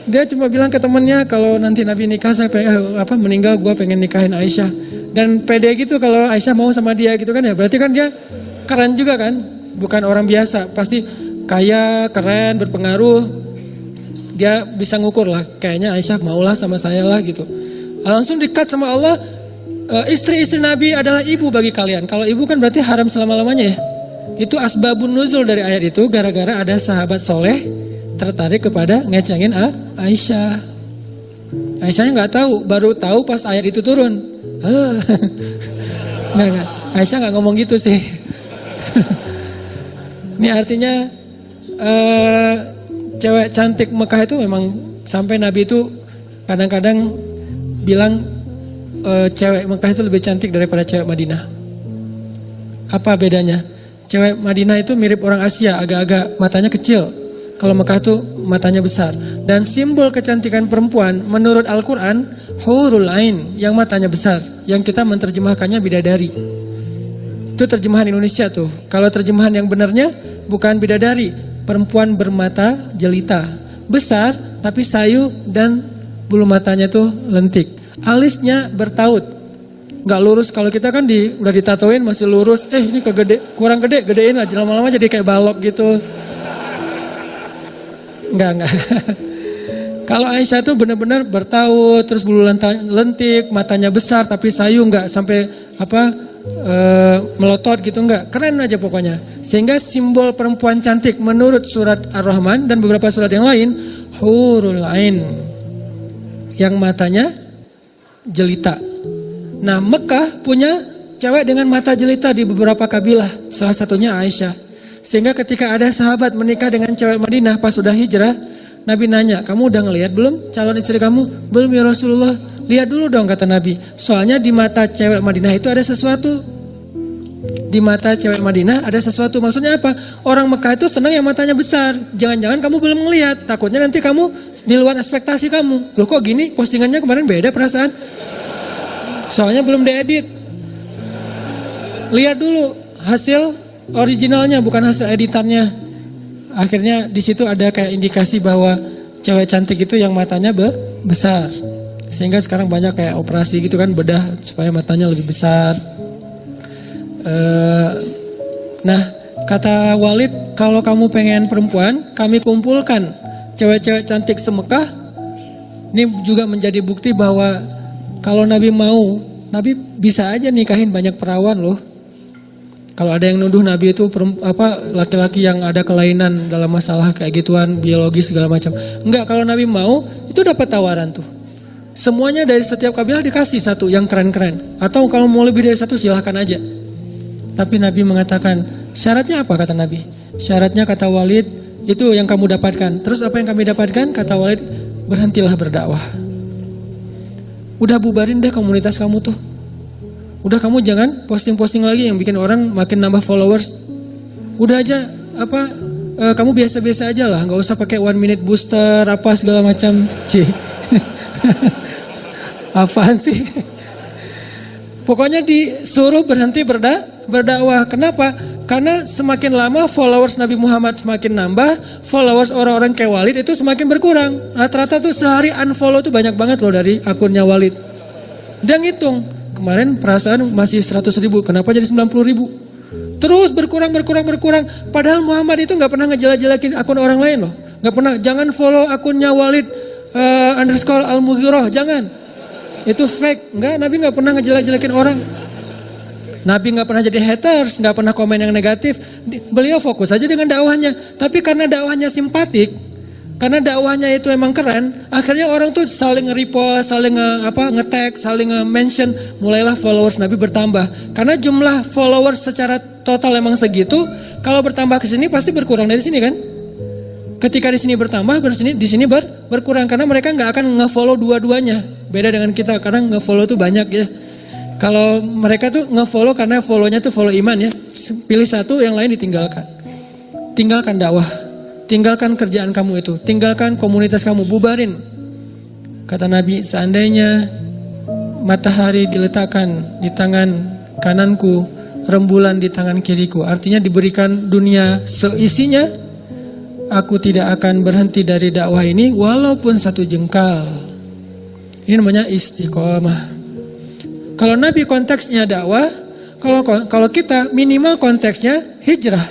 Dia cuma bilang ke temennya, kalau nanti Nabi nikah saya meninggal gue pengen nikahin Aisyah. Dan pede gitu kalau Aisyah mau sama dia gitu kan ya. Berarti kan dia keren juga kan. Bukan orang biasa. Pasti kaya, keren, berpengaruh. Dia bisa ngukur lah. Kayaknya Aisyah maulah sama saya lah gitu. Langsung di-cut sama Allah. Istri-istri Nabi adalah ibu bagi kalian. Kalau ibu kan berarti haram selama-lamanya ya. Itu asbabun nuzul dari ayat itu. Gara-gara ada sahabat soleh tertarik kepada ngecengin Aisyah. Aisyahnya nggak tahu, baru tahu pas ayat itu turun. Nggak. Aisyah nggak ngomong gitu sih. Ini artinya cewek cantik Mekah itu memang sampai Nabi itu kadang-kadang bilang cewek Mekah itu lebih cantik daripada cewek Madinah. Apa bedanya? Cewek Madinah itu mirip orang Asia, agak-agak matanya kecil. Kalau Mekah tuh matanya besar. Dan simbol kecantikan perempuan menurut Al-Quran, hurul ain, yang matanya besar. Yang kita menerjemahkannya bidadari. Itu terjemahan Indonesia tuh. Kalau terjemahan yang benarnya bukan bidadari, perempuan bermata jelita. Besar tapi sayu dan bulu matanya tuh lentik. Alisnya bertaut. Gak lurus, kalau kita kan udah ditatoin masih lurus. Ini kurang gede, gedein lah. Lama-lama jadi kayak balok gitu. Enggak. Kalau Aisyah tuh benar-benar bertaut, terus bulu lentik, matanya besar tapi sayu, enggak sampai melotot gitu, enggak. Keren aja pokoknya. Sehingga simbol perempuan cantik menurut surat Ar-Rahman dan beberapa surat yang lain, hurul ain, yang matanya jelita. Nah, Mekah punya cewek dengan mata jelita di beberapa kabilah, salah satunya Aisyah. Sehingga ketika ada sahabat menikah dengan cewek Madinah pas sudah hijrah, Nabi nanya, kamu udah ngelihat belum calon istri kamu? Belum ya Rasulullah. Lihat dulu dong kata Nabi. Soalnya di mata cewek Madinah itu ada sesuatu. Di mata cewek Madinah ada sesuatu. Maksudnya apa? Orang Mekah itu senang yang matanya besar. Jangan-jangan kamu belum ngelihat. Takutnya nanti kamu di luar ekspektasi kamu. Loh kok gini? Postingannya kemarin beda perasaan. Soalnya belum diedit. Lihat dulu hasil originalnya, bukan hasil editannya. Akhirnya di situ ada kayak indikasi bahwa cewek cantik itu yang matanya besar. Sehingga sekarang banyak kayak operasi gitu kan, bedah supaya matanya lebih besar. Nah, kata Walid, kalau kamu pengen perempuan, kami kumpulkan cewek-cewek cantik semekah. Ini juga menjadi bukti bahwa kalau Nabi mau, Nabi bisa aja nikahin banyak perawan loh. Kalau ada yang nuduh Nabi itu laki-laki yang ada kelainan dalam masalah kayak gituan, biologis segala macam. Enggak, kalau Nabi mau itu dapat tawaran tuh. Semuanya dari setiap kabilah dikasih satu yang keren-keren. Atau kalau mau lebih dari satu silahkan aja. Tapi Nabi mengatakan, syaratnya apa kata Nabi? Syaratnya kata Walid, itu yang kamu dapatkan. Terus apa yang kami dapatkan? Kata Walid, berhentilah berdakwah. Udah bubarin deh komunitas kamu tuh. Udah kamu jangan posting-posting lagi yang bikin orang makin nambah followers. Udah aja kamu biasa-biasa aja lah, nggak usah pakai 1 minute booster apa segala macam. Apaan sih? Pokoknya disuruh berhenti berdakwah. Kenapa? Karena semakin lama followers Nabi Muhammad semakin nambah, followers orang-orang kayak Walid itu semakin berkurang. Rata-rata tuh sehari unfollow tuh banyak banget loh dari akunnya Walid. Dia ngitung. Kemarin perasaan masih 100.000, kenapa jadi 90.000? Terus berkurang. Padahal Muhammad itu nggak pernah ngejelek-jelekin akun orang lain loh. Nggak pernah. Jangan follow akunnya Walid _Al-Mughirah, jangan. Itu fake. Nabi nggak pernah ngejelek-jelekin orang. Nabi nggak pernah jadi haters, nggak pernah komen yang negatif. Beliau fokus aja dengan dakwahnya. Tapi karena dakwahnya simpatik, karena dakwahnya itu emang keren, akhirnya orang tuh saling nge-repost, saling nge-tag, saling nge-mention, mulailah followers Nabi bertambah. Karena jumlah followers secara total emang segitu, kalau bertambah ke sini pasti berkurang dari sini kan? Ketika di sini bertambah, di sini berkurang karena mereka nggak akan nge-follow dua-duanya. Beda dengan kita, kadang nge-follow tuh banyak ya. Kalau mereka tuh nge-follow karena follow-nya tuh follow iman ya. Pilih satu, yang lain ditinggalkan. Tinggalkan dakwah. Tinggalkan kerjaan kamu itu, tinggalkan komunitas kamu, bubarin. Kata Nabi, seandainya matahari diletakkan di tangan kananku, rembulan di tangan kiriku. Artinya diberikan dunia seisinya, aku tidak akan berhenti dari dakwah ini walaupun satu jengkal. Ini namanya istiqomah. Kalau Nabi konteksnya dakwah, kalau kita minimal konteksnya hijrah.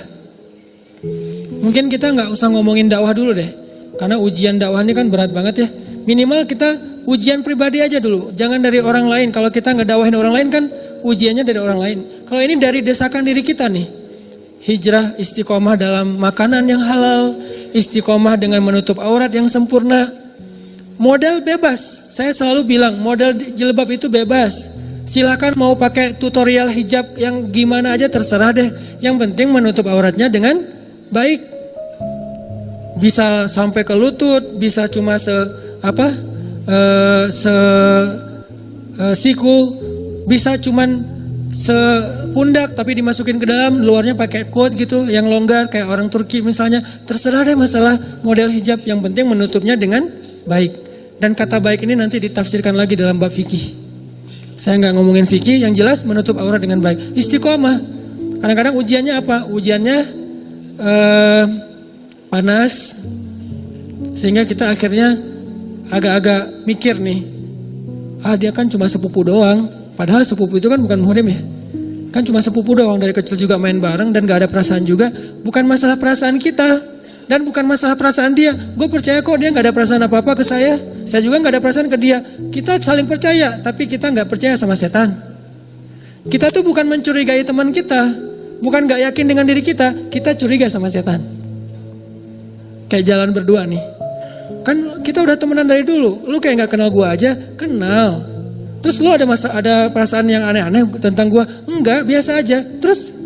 Mungkin kita nggak usah ngomongin dakwah dulu deh, karena ujian dakwah ini kan berat banget ya. Minimal kita ujian pribadi aja dulu, jangan dari orang lain. Kalau kita nggak dakwahin orang lain kan ujiannya dari orang lain. Kalau ini dari desakan diri kita nih, hijrah, istiqomah dalam makanan yang halal, istiqomah dengan menutup aurat yang sempurna. Model bebas, saya selalu bilang model jilbab itu bebas. Silakan mau pakai tutorial hijab yang gimana aja terserah deh. Yang penting menutup auratnya dengan baik. Bisa sampai ke lutut, bisa cuma siku, bisa cuman sepundak tapi dimasukin ke dalam, luarnya pakai coat gitu yang longgar kayak orang Turki misalnya. Terserah deh masalah model hijab, yang penting menutupnya dengan baik. Dan kata baik ini nanti ditafsirkan lagi dalam bab fikih. Saya nggak ngomongin fikih, yang jelas menutup aurat dengan baik. Istiqomah. Kadang-kadang ujiannya apa? Ujiannya panas, sehingga kita akhirnya agak-agak mikir nih, dia kan cuma sepupu doang. Padahal sepupu itu kan bukan muhrim ya, kan cuma sepupu doang, dari kecil juga main bareng dan gak ada perasaan juga. Bukan masalah perasaan kita dan bukan masalah perasaan dia. Gue percaya kok dia gak ada perasaan apa-apa ke saya juga gak ada perasaan ke dia. Kita saling percaya, tapi kita gak percaya sama setan. Kita tuh bukan mencurigai teman kita, bukan gak yakin dengan diri kita curiga sama setan. Kayak jalan berdua nih, kan kita udah temenan dari dulu. Lu kayak gak kenal gue aja, kenal. Terus lu ada perasaan yang aneh-aneh tentang gue? Enggak, biasa aja. Terus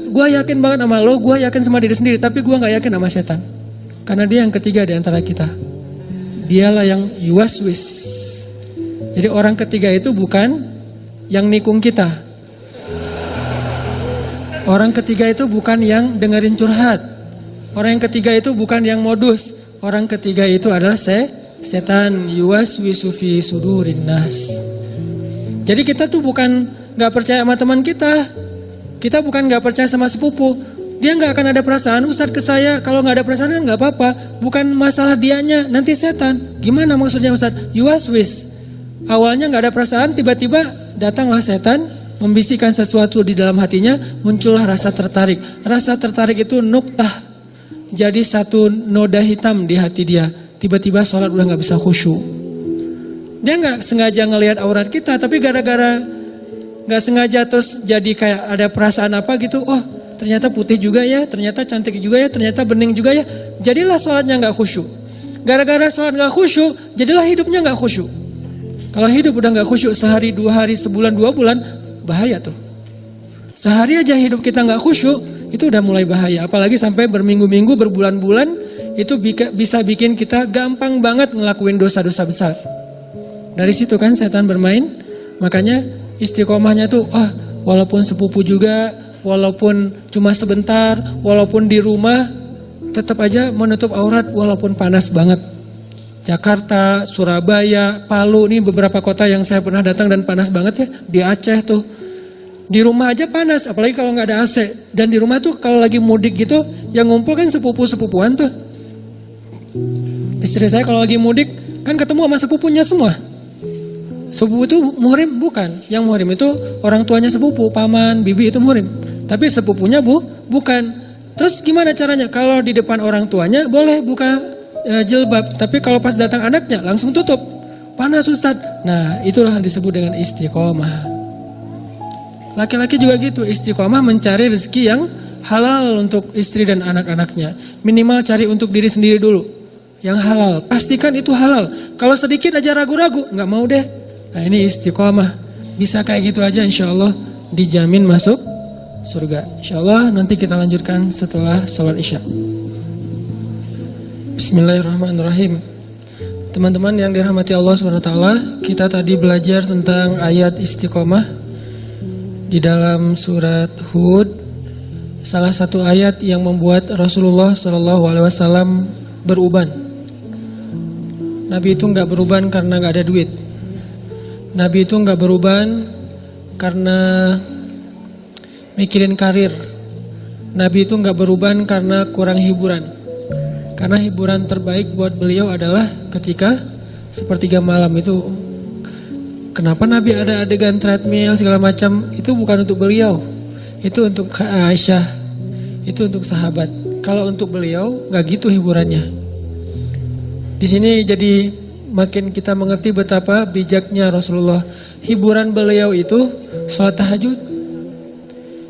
gue yakin banget sama lo, gue yakin sama diri sendiri, tapi gue gak yakin sama setan. Karena dia yang ketiga di antara kita. Dialah yang yuwaswis. Jadi orang ketiga itu bukan yang nikung kita. Orang ketiga itu bukan yang dengerin curhat. Orang yang ketiga itu bukan yang modus. Orang ketiga itu adalah setan, yuwaswisu fi sudurin nas. Jadi kita tuh bukan gak percaya sama teman kita. Kita bukan gak percaya sama sepupu. Dia gak akan ada perasaan, Ustadz ke saya. Kalau gak ada perasaan kan gak apa-apa. Bukan masalah dianya, nanti setan. Gimana maksudnya Ustadz? Yuwaswis. Awalnya gak ada perasaan, tiba-tiba datanglah setan, membisikkan sesuatu di dalam hatinya, muncullah rasa tertarik. Rasa tertarik itu nuktah. Jadi satu noda hitam di hati dia. Tiba-tiba sholat udah gak bisa khusyuk. Dia gak sengaja ngelihat aurat kita, tapi gara-gara gak sengaja terus jadi kayak ada perasaan apa gitu. Oh ternyata putih juga ya, ternyata cantik juga ya, ternyata bening juga ya. Jadilah sholatnya gak khusyuk. Gara-gara sholat gak khusyuk, jadilah hidupnya gak khusyuk. Kalau hidup udah gak khusyuk sehari, 2 hari, sebulan, 2 bulan, bahaya tuh. Sehari aja hidup kita gak khusyuk, itu udah mulai bahaya. Apalagi sampai berminggu-minggu, berbulan-bulan, itu bisa bikin kita gampang banget ngelakuin dosa-dosa besar. Dari situ kan setan bermain. Makanya istiqomahnya tuh, walaupun sepupu juga, walaupun cuma sebentar, walaupun di rumah, tetap aja menutup aurat walaupun panas banget. Jakarta, Surabaya, Palu, ini beberapa kota yang saya pernah datang dan panas banget ya. Di Aceh tuh. Di rumah aja panas, apalagi kalau nggak ada AC. Dan di rumah tuh kalau lagi mudik gitu, yang ngumpul kan sepupu-sepupuan tuh. Istri saya kalau lagi mudik kan ketemu sama sepupunya semua. Sepupu itu muhrim bukan. Yang muhrim itu orang tuanya sepupu, paman, bibi itu muhrim. Tapi sepupunya bukan. Terus gimana caranya? Kalau di depan orang tuanya boleh buka jilbab, tapi kalau pas datang anaknya langsung tutup. Panas Ustadz. Nah itulah yang disebut dengan istiqomah. Laki-laki juga gitu, istiqomah mencari rezeki yang halal untuk istri dan anak-anaknya. Minimal cari untuk diri sendiri dulu, yang halal. Pastikan itu halal. Kalau sedikit aja ragu-ragu, nggak mau deh. Nah ini istiqomah. Bisa kayak gitu aja, insya Allah dijamin masuk surga. Insya Allah nanti kita lanjutkan setelah sholat isya. Bismillahirrahmanirrahim. Teman-teman yang dirahmati Allah SWT, kita tadi belajar tentang ayat istiqomah di dalam surat Hud, salah satu ayat yang membuat Rasulullah SAW beruban. Nabi itu nggak beruban karena nggak ada duit. Nabi itu nggak beruban karena mikirin karir. Nabi itu nggak beruban karena kurang hiburan. Karena hiburan terbaik buat beliau adalah ketika sepertiga malam itu. Kenapa Nabi ada adegan treadmill segala macam? Itu bukan untuk beliau. Itu untuk Aisyah. Itu untuk sahabat. Kalau untuk beliau nggak gitu hiburannya. Di sini jadi makin kita mengerti betapa bijaknya Rasulullah. Hiburan beliau itu sholat tahajud.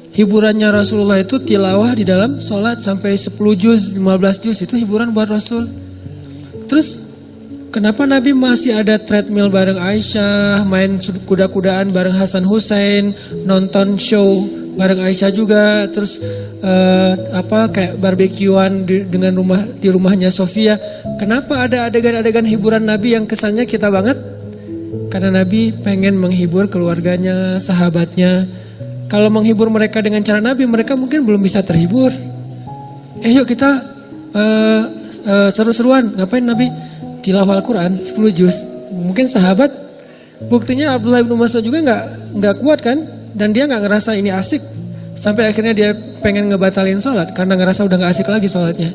Hiburannya Rasulullah itu tilawah di dalam sholat sampai 10 juz, 15 juz. Itu hiburan buat Rasul. Terus kenapa Nabi masih ada treadmill bareng Aisyah, main kuda-kudaan bareng Hasan Hussein, nonton show bareng Aisyah juga, terus kayak barbekyuan dengan di rumahnya Sofia. Kenapa ada adegan-adegan hiburan Nabi yang kesannya kita banget? Karena Nabi pengen menghibur keluarganya, sahabatnya. Kalau menghibur mereka dengan cara Nabi, mereka mungkin belum bisa terhibur. Yuk kita seru-seruan. Ngapain Nabi? Tilawah Al-Quran 10 juz. Mungkin sahabat, buktinya Abdullah bin Mas'ud juga nggak kuat kan? Dan dia nggak ngerasa ini asik. Sampai akhirnya dia pengen ngebatalin sholat karena ngerasa udah nggak asik lagi sholatnya.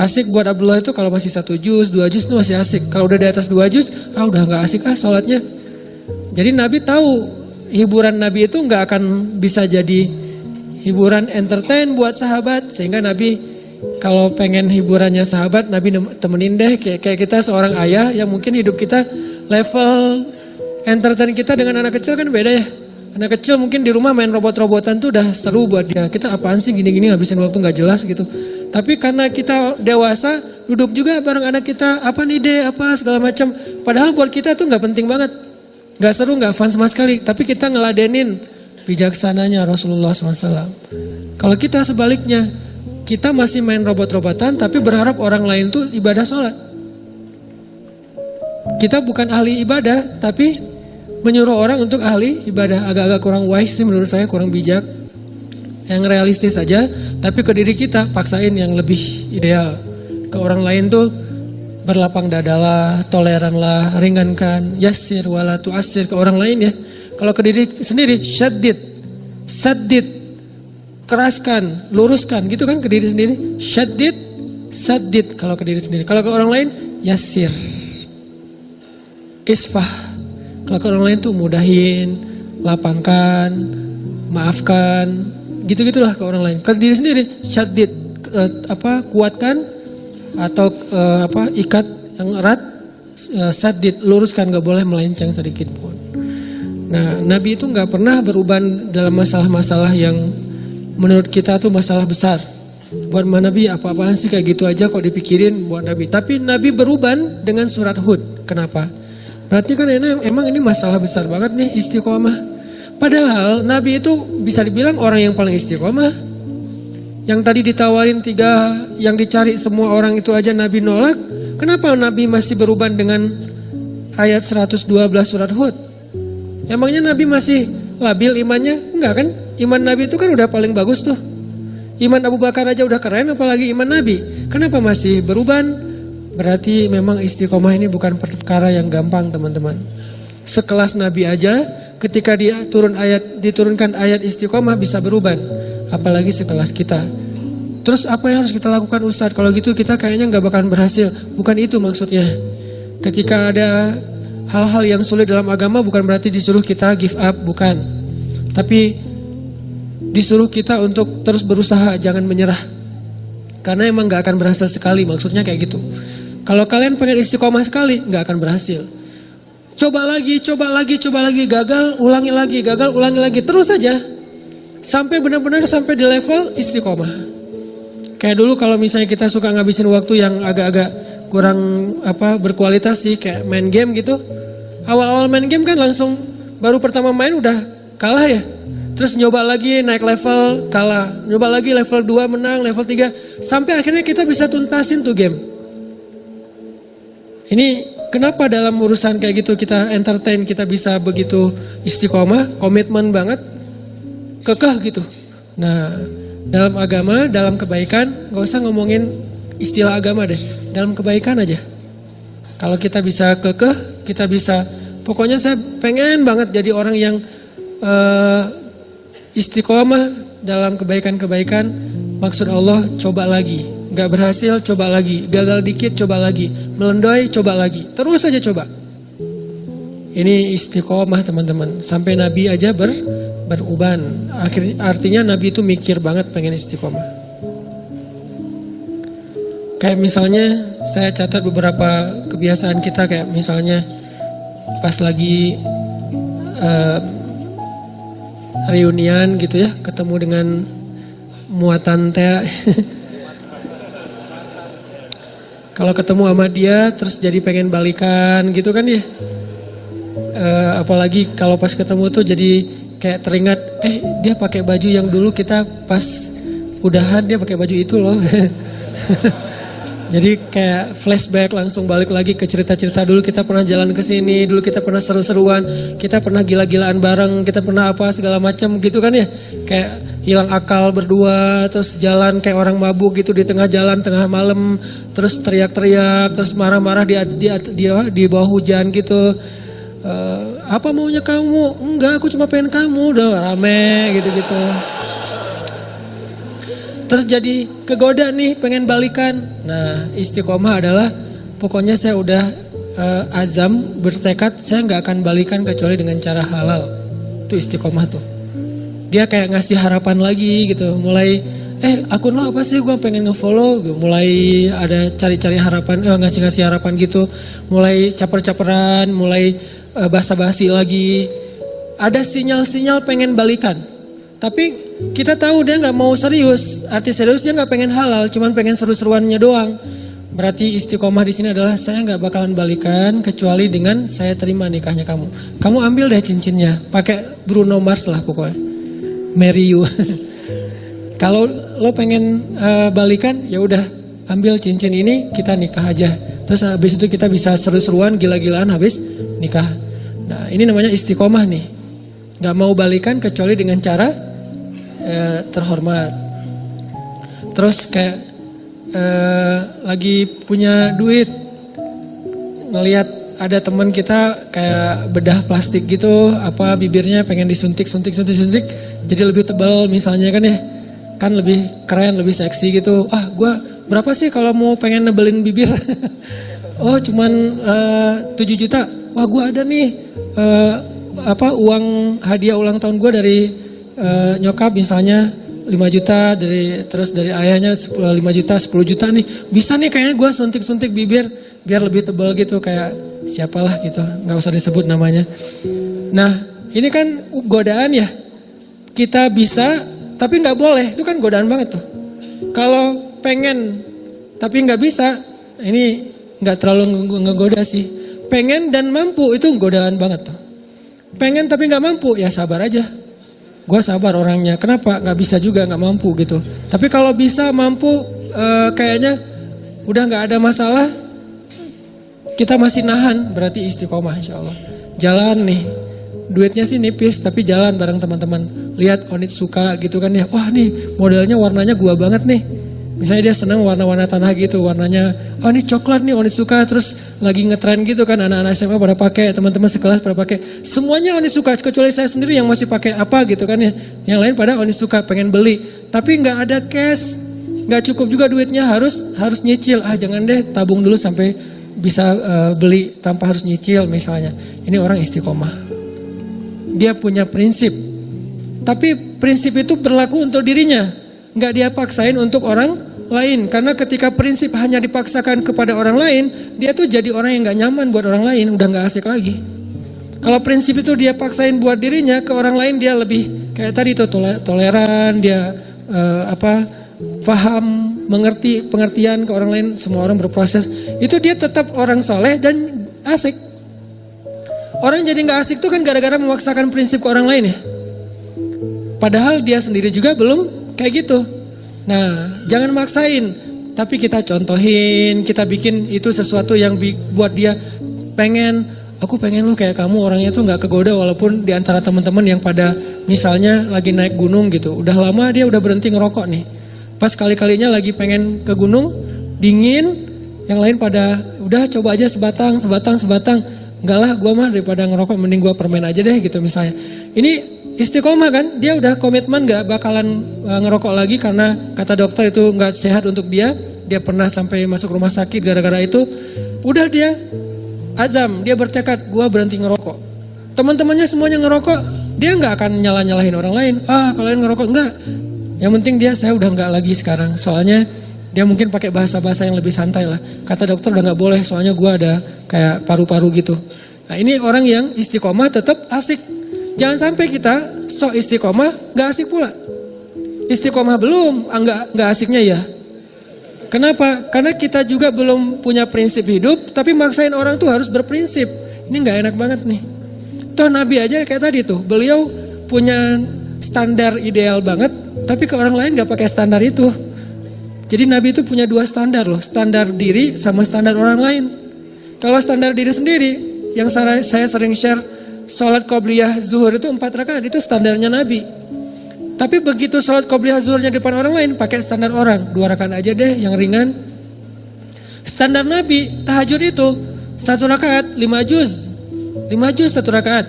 Asik buat Abdullah itu kalau masih 1 juz, 2 juz itu masih asik. Kalau udah di atas 2 juz, udah nggak asik sholatnya. Jadi Nabi tahu hiburan Nabi itu nggak akan bisa jadi hiburan entertain buat sahabat. Sehingga Nabi kalau pengen hiburannya sahabat, Nabi temenin deh. Kayak kita seorang ayah yang mungkin hidup kita level entertain kita dengan anak kecil kan beda ya. Anak kecil mungkin di rumah main robot-robotan tuh udah seru buat dia. Kita apaan sih gini-gini ngabisin waktu nggak jelas gitu. Tapi karena kita dewasa, duduk juga bareng anak kita, apa nih deh, apa segala macam. Padahal buat kita tuh nggak penting banget, nggak seru, nggak fun sama sekali. Tapi kita ngeladenin bijaksananya Rasulullah SAW. Kalau kita sebaliknya, kita masih main robot-robotan, tapi berharap orang lain tuh ibadah sholat. Kita bukan ahli ibadah, tapi menyuruh orang untuk ahli ibadah. Agak-agak kurang wise sih menurut saya, kurang bijak. Yang realistis saja, tapi ke diri kita paksain yang lebih ideal. Ke orang lain tuh berlapang dadalah, toleranlah, ringankan, yassir wala tu'assir ke orang lain ya. Kalau ke diri sendiri, saddid, keraskan, luruskan gitu kan ke diri sendiri. Saddid kalau ke diri sendiri. Kalau ke orang lain, yassir, isfah. Kalau ke orang lain tuh mudahin, lapangkan, maafkan. Gitu-gitulah ke orang lain. Ke diri sendiri, syaddid, kuatkan atau ikat yang erat, saddid, luruskan, gak boleh melenceng sedikit pun. Nah, Nabi itu gak pernah beruban dalam masalah-masalah yang menurut kita tuh masalah besar. Buat Nabi apa-apaan sih kayak gitu aja kok dipikirin buat Nabi. Tapi Nabi beruban dengan surat Hud. Kenapa? Berarti kan emang ini masalah besar banget nih, istiqomah. Padahal Nabi itu bisa dibilang orang yang paling istiqomah. Yang tadi ditawarin 3, yang dicari semua orang itu aja Nabi nolak. Kenapa Nabi masih beruban dengan ayat 112 surat Hud? Emangnya Nabi masih labil imannya? Enggak kan? Iman Nabi itu kan udah paling bagus tuh. Iman Abu Bakar aja udah keren, apalagi iman Nabi. Kenapa masih beruban? Berarti memang istiqomah ini bukan perkara yang gampang teman-teman. Sekelas Nabi aja ketika diturunkan ayat istiqomah bisa beruban, apalagi sekelas kita. Terus apa yang harus kita lakukan Ustadz? Kalau gitu kita kayaknya nggak bakalan berhasil. Bukan itu maksudnya. Ketika ada hal-hal yang sulit dalam agama bukan berarti disuruh kita give up, bukan. Tapi disuruh kita untuk terus berusaha, jangan menyerah. Karena emang nggak akan berhasil sekali, maksudnya kayak gitu. Kalau kalian pengen istiqomah sekali, nggak akan berhasil. Coba lagi, gagal, ulangi lagi, gagal, ulangi lagi. Terus saja. Sampai benar-benar sampai di level istiqomah. Kayak dulu kalau misalnya kita suka ngabisin waktu yang agak-agak kurang berkualitas sih. Kayak main game gitu. Awal-awal main game kan langsung baru pertama main udah kalah ya. Terus nyoba lagi naik level, kalah. Nyoba lagi level 2 menang, level 3. Sampai akhirnya kita bisa tuntasin tuh game. Ini kenapa dalam urusan kayak gitu kita entertain, kita bisa begitu istiqomah, komitmen banget, kekeh gitu. Nah, dalam agama, dalam kebaikan, gak usah ngomongin istilah agama deh, dalam kebaikan aja. Kalau kita bisa kekeh, kita bisa, pokoknya saya pengen banget jadi orang yang istiqomah dalam kebaikan-kebaikan, maksud Allah coba lagi. Gak berhasil, coba lagi. Gagal dikit, coba lagi. Melendoi, coba lagi. Terus aja coba. Ini istiqomah teman-teman. Sampai Nabi aja beruban. Artinya Nabi itu mikir banget pengen istiqomah. Kayak misalnya saya catat beberapa kebiasaan kita, kayak misalnya pas lagi reunian gitu ya, ketemu dengan muatan teh. Kalau ketemu sama dia terus jadi pengen balikan gitu kan ya. Apalagi kalau pas ketemu tuh jadi kayak teringat, dia pakai baju yang dulu kita pas udahan dia pakai baju itu loh. Jadi kayak flashback, langsung balik lagi ke cerita-cerita dulu kita pernah jalan ke sini, dulu kita pernah seru-seruan, kita pernah gila-gilaan bareng, kita pernah apa segala macam gitu kan ya. Kayak hilang akal berdua, terus jalan kayak orang mabuk gitu di tengah jalan tengah malam, terus teriak-teriak, terus marah-marah di bawah hujan gitu. Apa maunya kamu? Enggak, aku cuma pengen kamu. Udah rame gitu-gitu. Terus jadi kegoda nih pengen balikan. Nah istiqomah adalah pokoknya saya udah azam bertekad saya gak akan balikan kecuali dengan cara halal. Itu istiqomah tuh. Dia kayak ngasih harapan lagi gitu. Mulai akun lo apa sih, gue pengen ngefollow. Mulai ada cari-cari harapan, ngasih-ngasih harapan gitu. Mulai caper-caperan, mulai basa-basi lagi. Ada sinyal-sinyal pengen balikan. Tapi kita tahu dia gak mau serius. Arti serius dia gak pengen halal, cuman pengen seru-seruannya doang. Berarti istiqomah di sini adalah saya gak bakalan balikan kecuali dengan saya terima nikahnya kamu. Kamu ambil deh cincinnya, pakai Bruno Mars lah pokoknya. Marry you. Kalau lo pengen balikan, ya udah ambil cincin ini, kita nikah aja. Terus habis itu kita bisa seru-seruan, gila-gilaan habis nikah. Nah ini namanya istiqomah nih. Gak mau balikan kecuali dengan cara terhormat. Terus kayak lagi punya duit, ngelihat ada teman kita kayak bedah plastik gitu, apa bibirnya pengen disuntik, jadi lebih tebal misalnya kan ya, kan lebih keren, lebih seksi gitu. Gue berapa sih kalau mau pengen nebelin bibir? Oh cuman 7 juta. Wah gue ada nih uang hadiah ulang tahun gue dari nyokap misalnya 5 juta, terus dari ayahnya 5 juta, 10 juta nih. Bisa nih kayaknya gue suntik-suntik bibir biar lebih tebal gitu, kayak siapalah gitu, gak usah disebut namanya. Nah ini kan godaan ya. Kita bisa tapi gak boleh, itu kan godaan banget tuh. Kalau pengen tapi gak bisa, ini gak terlalu ngegoda sih. Pengen dan mampu itu godaan banget tuh. Pengen tapi gak mampu, ya sabar aja. Gue sabar orangnya, kenapa? Gak bisa juga, gak mampu gitu. Tapi kalau bisa, mampu, kayaknya udah gak ada masalah. Kita masih nahan, berarti istiqomah insya Allah. Jalan nih, duitnya sih nipis, tapi jalan bareng teman-teman. Lihat Onitsuka gitu kan ya, wah nih modelnya warnanya gua banget nih. Misalnya dia senang warna-warna tanah gitu, warnanya, oh ini coklat nih Onitsuka, terus lagi ngetren gitu kan, anak-anak SMA pada pakai, teman-teman sekelas pada pakai, semuanya Onitsuka, kecuali saya sendiri yang masih pakai apa gitu kan ya, yang lain pada Onitsuka pengen beli, tapi nggak ada cash, nggak cukup juga duitnya, harus nyicil, jangan deh tabung dulu sampai bisa beli tanpa harus nyicil misalnya. Ini orang istiqomah, dia punya prinsip, tapi prinsip itu berlaku untuk dirinya, nggak dia paksain untuk orang lain. Karena ketika prinsip hanya dipaksakan kepada orang lain, dia tuh jadi orang yang gak nyaman buat orang lain, udah gak asik lagi. Kalau prinsip itu dia paksain buat dirinya, ke orang lain dia lebih kayak tadi tuh toleran, dia paham, mengerti, pengertian ke orang lain, semua orang berproses. Itu dia tetap orang soleh dan asik. Orang jadi gak asik tuh kan gara-gara memaksakan prinsip ke orang lain ya. Padahal dia sendiri juga belum kayak gitu. Nah, jangan maksain, tapi kita contohin, kita bikin itu sesuatu yang buat dia pengen, aku pengen lu kayak kamu, orangnya tuh gak kegoda walaupun di antara teman-teman yang pada misalnya lagi naik gunung gitu, udah lama dia udah berhenti ngerokok nih. Pas kali-kalinya lagi pengen ke gunung, dingin, yang lain pada udah coba aja sebatang. Enggak lah, gua mah daripada ngerokok mending gua permen aja deh gitu misalnya. Ini istiqomah kan, dia udah komitmen gak bakalan ngerokok lagi karena kata dokter itu gak sehat untuk dia. Dia pernah sampai masuk rumah sakit gara-gara itu. Udah dia azam, dia bertekad, gua berhenti ngerokok. Teman-temannya semuanya ngerokok, dia gak akan nyalahin orang lain. Kalian ngerokok, enggak. Yang penting saya udah gak lagi sekarang. Soalnya dia mungkin pakai bahasa-bahasa yang lebih santai lah. Kata dokter udah gak boleh, soalnya gua ada kayak paru-paru gitu. Nah ini orang yang istiqomah tetap asik. Jangan sampai kita sok istiqomah gak asik pula. Istiqomah belum, gak asiknya ya. Kenapa? Karena kita juga belum punya prinsip hidup, tapi maksain orang tuh harus berprinsip. Ini gak enak banget nih. Toh Nabi aja kayak tadi tuh, beliau punya standar ideal banget, tapi ke orang lain gak pakai standar itu. Jadi Nabi itu punya 2 standar loh, standar diri sama standar orang lain. Kalau standar diri sendiri, yang saya sering share, sholat qobliyah zuhur itu 4 rakaat, itu standarnya Nabi. Tapi begitu sholat qobliyah zuhurnya depan orang lain, pakai standar orang, 2 rakaat aja deh yang ringan. Standar Nabi, tahajud itu 1 rakaat 5 juz 1 rakaat.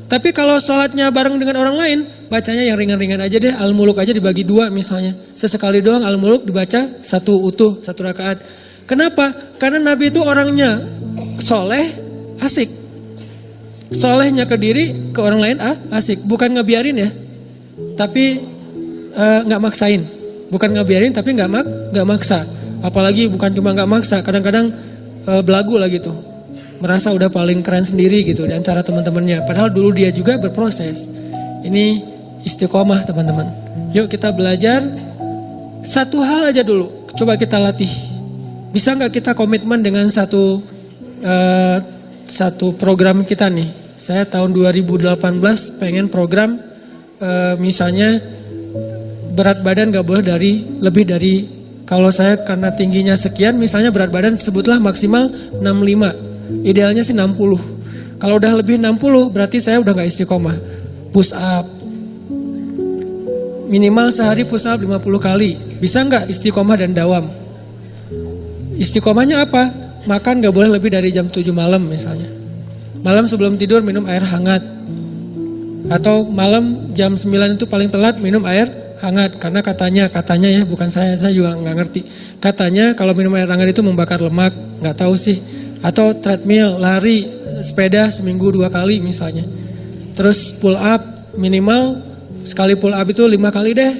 Tapi kalau sholatnya bareng dengan orang lain, bacanya yang ringan-ringan aja deh, Al-Muluk aja dibagi 2 misalnya. Sesekali doang Al-Muluk dibaca 1 utuh, 1 rakaat. Kenapa? Karena Nabi itu orangnya soleh, asik. Solehnya ke diri, ke orang lain asik. Bukan ngebiarin ya, tapi gak maksain. Bukan ngebiarin tapi gak maksa. Apalagi bukan cuma gak maksa, kadang-kadang belagu lah gitu. Merasa udah paling keren sendiri gitu di antara teman-temannya. Padahal dulu dia juga berproses. Ini istiqomah teman-teman. Yuk kita belajar satu hal aja dulu. Coba kita latih. Bisa gak kita komitmen dengan satu program kita nih. Saya tahun 2018 pengen program misalnya berat badan gak boleh lebih dari, kalau saya karena tingginya sekian, misalnya berat badan sebutlah maksimal 65, idealnya sih 60. Kalau udah lebih 60 berarti saya udah gak istiqomah. Push up minimal sehari push up 50 kali. Bisa gak istiqomah dan dawam? Istiqomahnya apa? Makan gak boleh lebih dari jam 7 malam misalnya. Malam sebelum tidur minum air hangat. Atau malam jam 9 itu paling telat minum air hangat. Karena katanya ya, bukan saya juga gak ngerti. Katanya kalau minum air hangat itu membakar lemak, gak tahu sih. Atau treadmill, lari, sepeda seminggu 2 kali misalnya. Terus pull up minimal, sekali pull up itu 5 kali deh.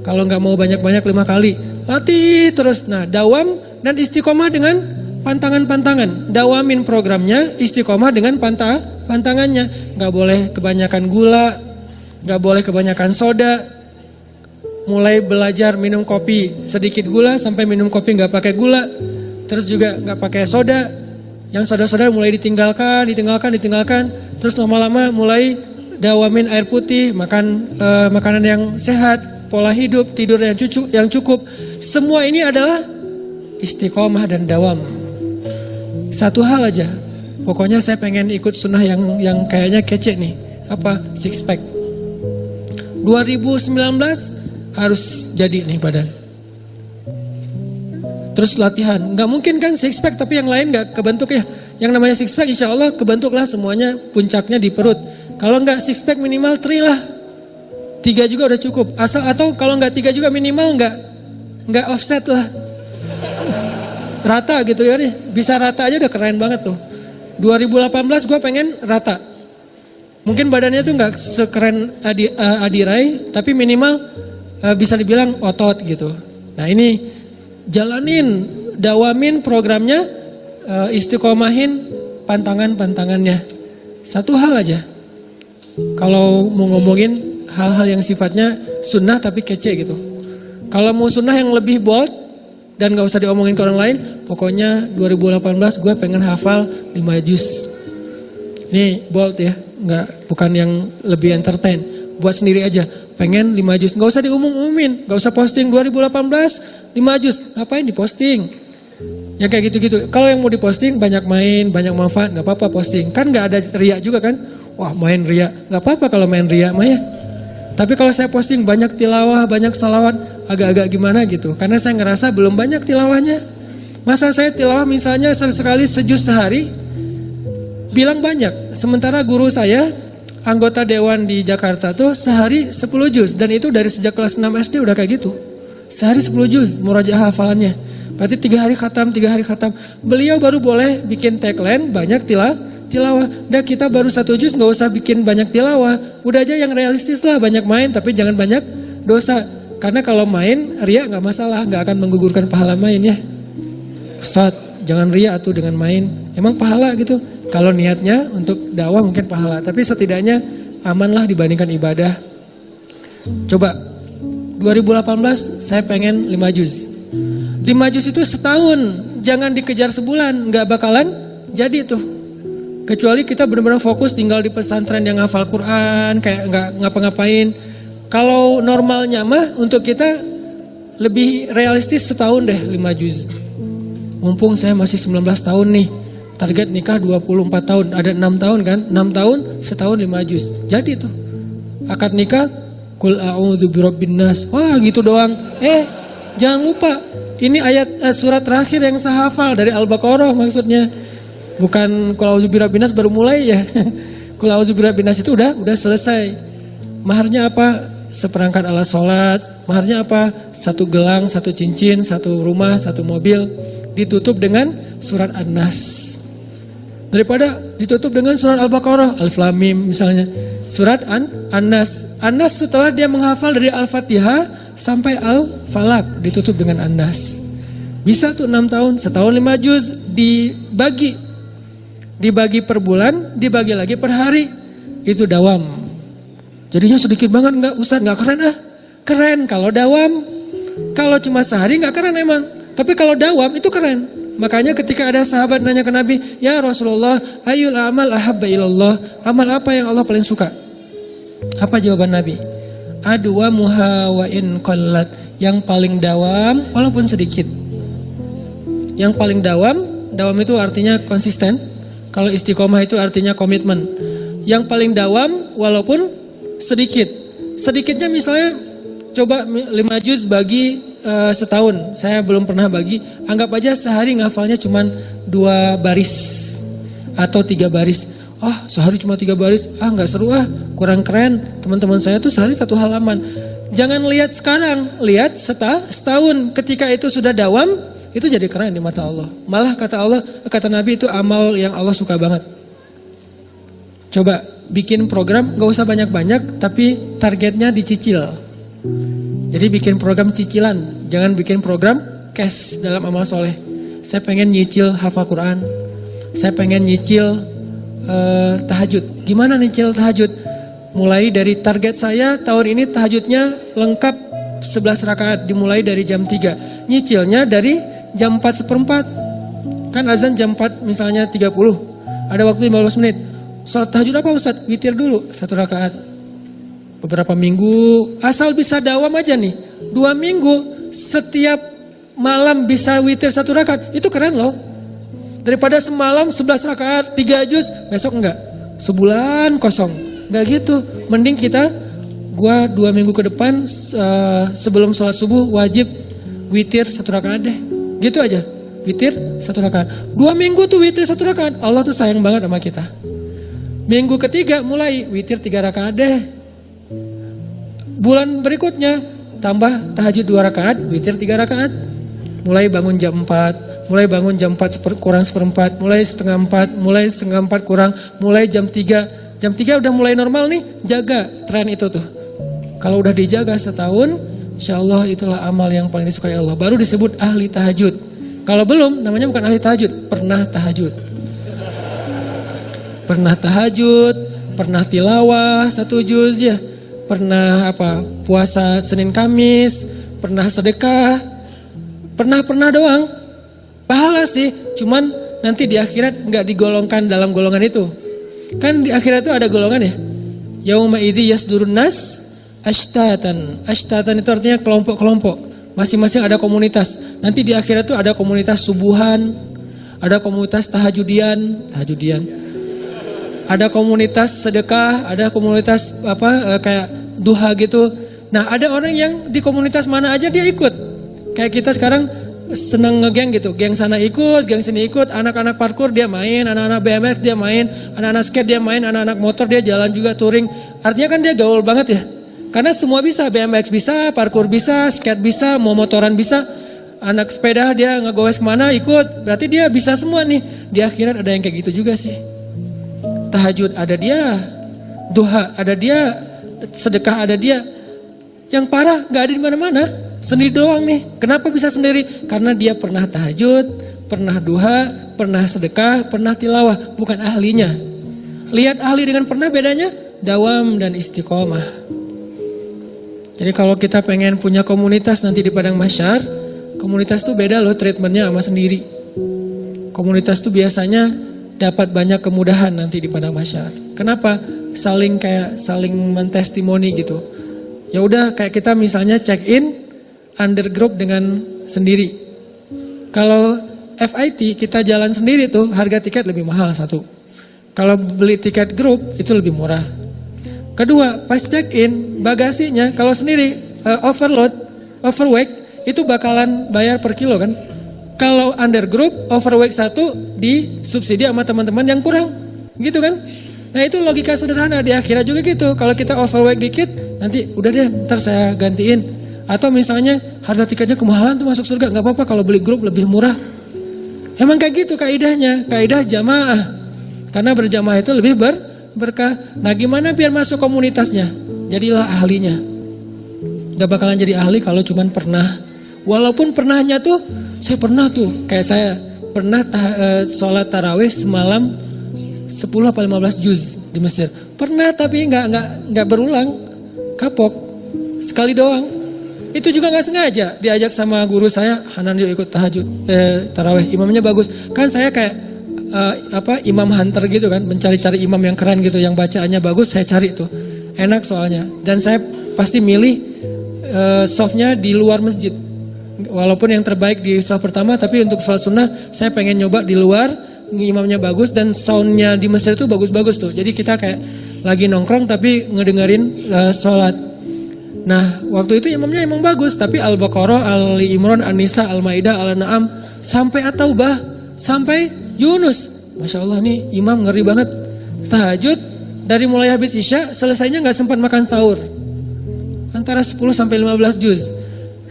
Kalau gak mau banyak-banyak 5 kali. Latih terus. Nah dawam dan istiqomah dengan pantangan-pantangan. Dawamin programnya, istiqomah dengan pantangannya. Gak boleh kebanyakan gula, gak boleh kebanyakan soda. Mulai belajar minum kopi sedikit gula sampai minum kopi gak pakai gula. Terus juga gak pakai soda. Yang soda-soda mulai ditinggalkan. Terus lama-lama mulai dawamin air putih, makan makanan yang sehat, pola hidup, tidur yang cukup. Semua ini adalah istiqomah dan dawam. Satu hal aja, pokoknya saya pengen ikut sunnah yang kayaknya kece nih. Apa? Six pack. 2019 harus jadi nih badan. Terus latihan, nggak mungkin kan six pack tapi yang lain nggak kebentuk ya. Yang namanya six pack insya Allah kebentuklah semuanya, puncaknya di perut. Kalau nggak six pack minimal 3 lah. 3 juga udah cukup. Atau kalau nggak 3 juga minimal nggak offset lah. Rata gitu ya nih. Bisa rata aja udah keren banget tuh. 2018 gue pengen rata. Mungkin badannya tuh nggak sekeren Adi Rai, tapi minimal bisa dibilang otot gitu. Nah ini jalanin, dawamin programnya, istiqomahin pantangannya. Satu hal aja. Kalau mau ngomongin hal-hal yang sifatnya sunnah tapi kece gitu. Kalau mau sunnah yang lebih bold dan gak usah diomongin ke orang lain, pokoknya 2018 gue pengen hafal 5 juz. Ini bold ya, bukan yang lebih entertain. Buat sendiri aja, pengen 5 juz. Gak usah diumum-umumin, gak usah posting 2018 5 juz. Ngapain diposting? Ya kayak gitu-gitu. Kalau yang mau diposting banyak main, banyak manfaat, gak apa-apa posting. Kan gak ada riak juga kan? Wah main riak, gak apa-apa kalau main riak mah ya. Tapi kalau saya posting banyak tilawah, banyak salawat, agak-agak gimana gitu. Karena saya ngerasa belum banyak tilawahnya. Masa saya tilawah misalnya sekali sejuz sehari, bilang banyak. Sementara guru saya, anggota dewan di Jakarta tuh sehari 10 juz. Dan itu dari sejak kelas 6 SD udah kayak gitu. Sehari 10 juz murajaah hafalannya. Berarti 3 hari khatam, 3 hari khatam. Beliau baru boleh bikin tagline banyak tilawah. Dah kita baru 1 juz gak usah bikin banyak tilawah. Udah aja yang realistis lah, banyak main tapi jangan banyak dosa. Karena kalau main ria gak masalah, gak akan menggugurkan pahala main ya. Ustaz, jangan ria tuh dengan main. Emang pahala gitu. Kalau niatnya untuk dakwah mungkin pahala. Tapi setidaknya amanlah dibandingkan ibadah. Coba 2018 saya pengen 5 juz. 5 juz itu setahun. Jangan dikejar sebulan. Gak bakalan jadi tuh. Kecuali kita benar-benar fokus tinggal di pesantren yang hafal Quran. Kayak gak ngapa-ngapain. Kalau normalnya mah untuk kita lebih realistis setahun deh 5 juz. Mumpung saya masih 19 tahun nih. Target nikah 24 tahun. Ada 6 tahun kan? 6 tahun setahun 5 juz. Jadi tuh. Akad nikah. Qul a'udzu birabbin nas. Wah gitu doang. Jangan lupa. Ini ayat surat terakhir yang saya hafal dari Al-Baqarah maksudnya. Bukan qul a'udzu birabbin nas baru mulai ya. Qul a'udzu birabbin nas itu udah selesai. Maharnya apa? Seperangkat alat sholat. Maharnya apa? 1 gelang, 1 cincin, 1 rumah, 1 mobil. Ditutup dengan surat An-Nas. Daripada ditutup dengan surat Al-Baqarah, Alif Lam Mim misalnya. Surat An-Nas. An-Nas setelah dia menghafal dari Al-Fatihah sampai Al-Falaq, ditutup dengan An-Nas. Bisa tuh 6 tahun, setahun 5 juz, dibagi per bulan, dibagi lagi per hari. Itu dawam. Jadinya sedikit banget, enggak Ustaz, enggak keren Keren kalau dawam. Kalau cuma sehari enggak keren emang. Tapi kalau dawam itu keren. Makanya ketika ada sahabat nanya ke Nabi, "Ya Rasulullah, ayyul amal ahabba ilallah?" Amal apa yang Allah paling suka? Apa jawaban Nabi? Adwamuha wa in qallat. Yang paling dawam walaupun sedikit. Yang paling dawam itu artinya konsisten. Kalau istiqomah itu artinya komitmen. Yang paling dawam walaupun sedikit. Sedikitnya misalnya coba 5 juz bagi setahun. Saya belum pernah bagi. Anggap aja sehari ngafalnya cuma 2 baris atau 3 baris. Sehari cuma 3 baris. Gak seru kurang keren. Teman-teman saya tuh sehari 1 halaman. Jangan lihat sekarang, lihat setahun. Ketika itu sudah dawam, itu jadi keren di mata Allah. Malah kata Nabi itu amal yang Allah suka banget. Coba bikin program, gak usah banyak-banyak, tapi targetnya dicicil. Jadi bikin program cicilan, jangan bikin program cash dalam amal soleh. Saya pengen nyicil hafal Quran, saya pengen nyicil tahajud. Gimana nyicil tahajud? Mulai dari target saya tahun ini tahajudnya lengkap 11 rakaat, dimulai dari jam 3. Nyicilnya dari jam 4:04. Kan azan jam 4 misalnya 30. Ada waktu 15 menit. Salat tahajud apa Ustaz? Witir dulu 1 rakaat. Beberapa minggu, asal bisa dawam aja nih. 2 minggu, setiap malam bisa witir 1 rakaat. Itu keren loh. Daripada semalam 11 rakaat, 3 juz, besok enggak. Sebulan kosong. Enggak gitu. Mending gua 2 minggu ke depan sebelum sholat subuh wajib witir 1 rakaat deh. Gitu aja. Witir 1 rakaat. 2 minggu tuh witir 1 rakaat. Allah tuh sayang banget sama kita. Minggu ketiga mulai witir 3 rakaat deh. Bulan berikutnya tambah tahajud 2 rakaat, witir 3 rakaat. Mulai bangun jam 4, mulai bangun jam 4 kurang seperempat, mulai setengah 4, mulai setengah 4 kurang, mulai jam 3. Jam 3 udah mulai normal nih, jaga tren itu tuh. Kalau udah dijaga setahun, insya Allah itulah amal yang paling disukai Allah. Baru disebut ahli tahajud. Kalau belum, namanya bukan ahli tahajud, pernah tahajud. Pernah tahajud, pernah tilawah 1 juz ya, pernah puasa Senin Kamis, pernah sedekah, pernah doang. Pahala sih, cuman nanti di akhirat nggak digolongkan dalam golongan itu. Kan di akhirat itu ada golongan ya. Yauma idzi yasdurun nas ashtatan. Ashtatan itu artinya kelompok-kelompok. Masing-masing ada komunitas. Nanti di akhirat itu ada komunitas subuhan, ada komunitas tahajudian. Ada komunitas sedekah, ada komunitas kayak duha gitu. Nah, ada orang yang di komunitas mana aja dia ikut. Kayak kita sekarang seneng ngegeng gitu, geng sana ikut, geng sini ikut, anak-anak parkour dia main, anak-anak BMX dia main, anak-anak skate dia main, anak-anak motor dia jalan juga touring. Artinya kan dia gaul banget ya. Karena semua bisa, BMX bisa, parkour bisa, skate bisa, mau motoran bisa. Anak sepeda dia ngegoes kemana ikut, berarti dia bisa semua nih. Di akhirat ada yang kayak gitu juga sih. Tahajud ada dia, duha ada dia, sedekah ada dia. Yang parah gak ada di mana-mana, sendiri doang nih. Kenapa bisa sendiri? Karena dia pernah tahajud, pernah duha, pernah sedekah, pernah tilawah, bukan ahlinya. Lihat ahli dengan pernah bedanya, dawam dan istiqomah. Jadi kalau kita pengen punya komunitas nanti di padang mahsyar, komunitas tuh beda loh treatmentnya sama sendiri. Komunitas tuh biasanya dapat banyak kemudahan nanti di padang mahsyar. Kenapa? Saling mentestimoni gitu. Ya udah kayak kita misalnya check in under group dengan sendiri. Kalau FIT kita jalan sendiri tuh harga tiket lebih mahal satu. Kalau beli tiket grup itu lebih murah. Kedua, pas check in bagasinya kalau sendiri overweight itu bakalan bayar per kilo kan. Kalau under group overweight satu disubsidi sama teman-teman yang kurang, gitu kan? Nah itu logika sederhana di akhirat juga gitu. Kalau kita overweight dikit, nanti udah deh ntar saya gantiin. Atau misalnya harga tiketnya kemahalan tuh masuk surga, nggak apa-apa kalau beli grup lebih murah. Emang kayak gitu kaidahnya, kaidah jamaah. Karena berjamaah itu lebih berkah. Nah gimana biar masuk komunitasnya? Jadilah ahlinya. Gak bakalan jadi ahli kalau cuman pernah. Walaupun pernahnya tuh, saya pernah tuh, kayak saya pernah sholat tarawih semalam 10 atau 15 juz di Mesir. Pernah tapi nggak berulang, kapok, sekali doang. Itu juga nggak sengaja diajak sama guru saya, Hanan yuk ikut tahajud, tarawih, imamnya bagus. Kan saya kayak imam hunter gitu kan, mencari-cari imam yang keren gitu, yang bacaannya bagus, saya cari tuh, enak soalnya. Dan saya pasti milih softnya di luar masjid. Walaupun yang terbaik di soft pertama, tapi untuk sholat sunnah saya pengen nyoba di luar, imamnya bagus dan soundnya di Mesir itu bagus-bagus tuh. Jadi kita kayak lagi nongkrong tapi ngedengerin sholat. Nah waktu itu imamnya emang bagus, tapi Al-Baqarah, Ali Imran, An-Nisa, Al-Maidah, Al-An'am, sampai At-Taubah, sampai Yunus. Masya Allah nih imam ngeri banget. Tahajud dari mulai habis Isya, selesainya gak sempat makan sahur. Antara 10 sampai 15 juz.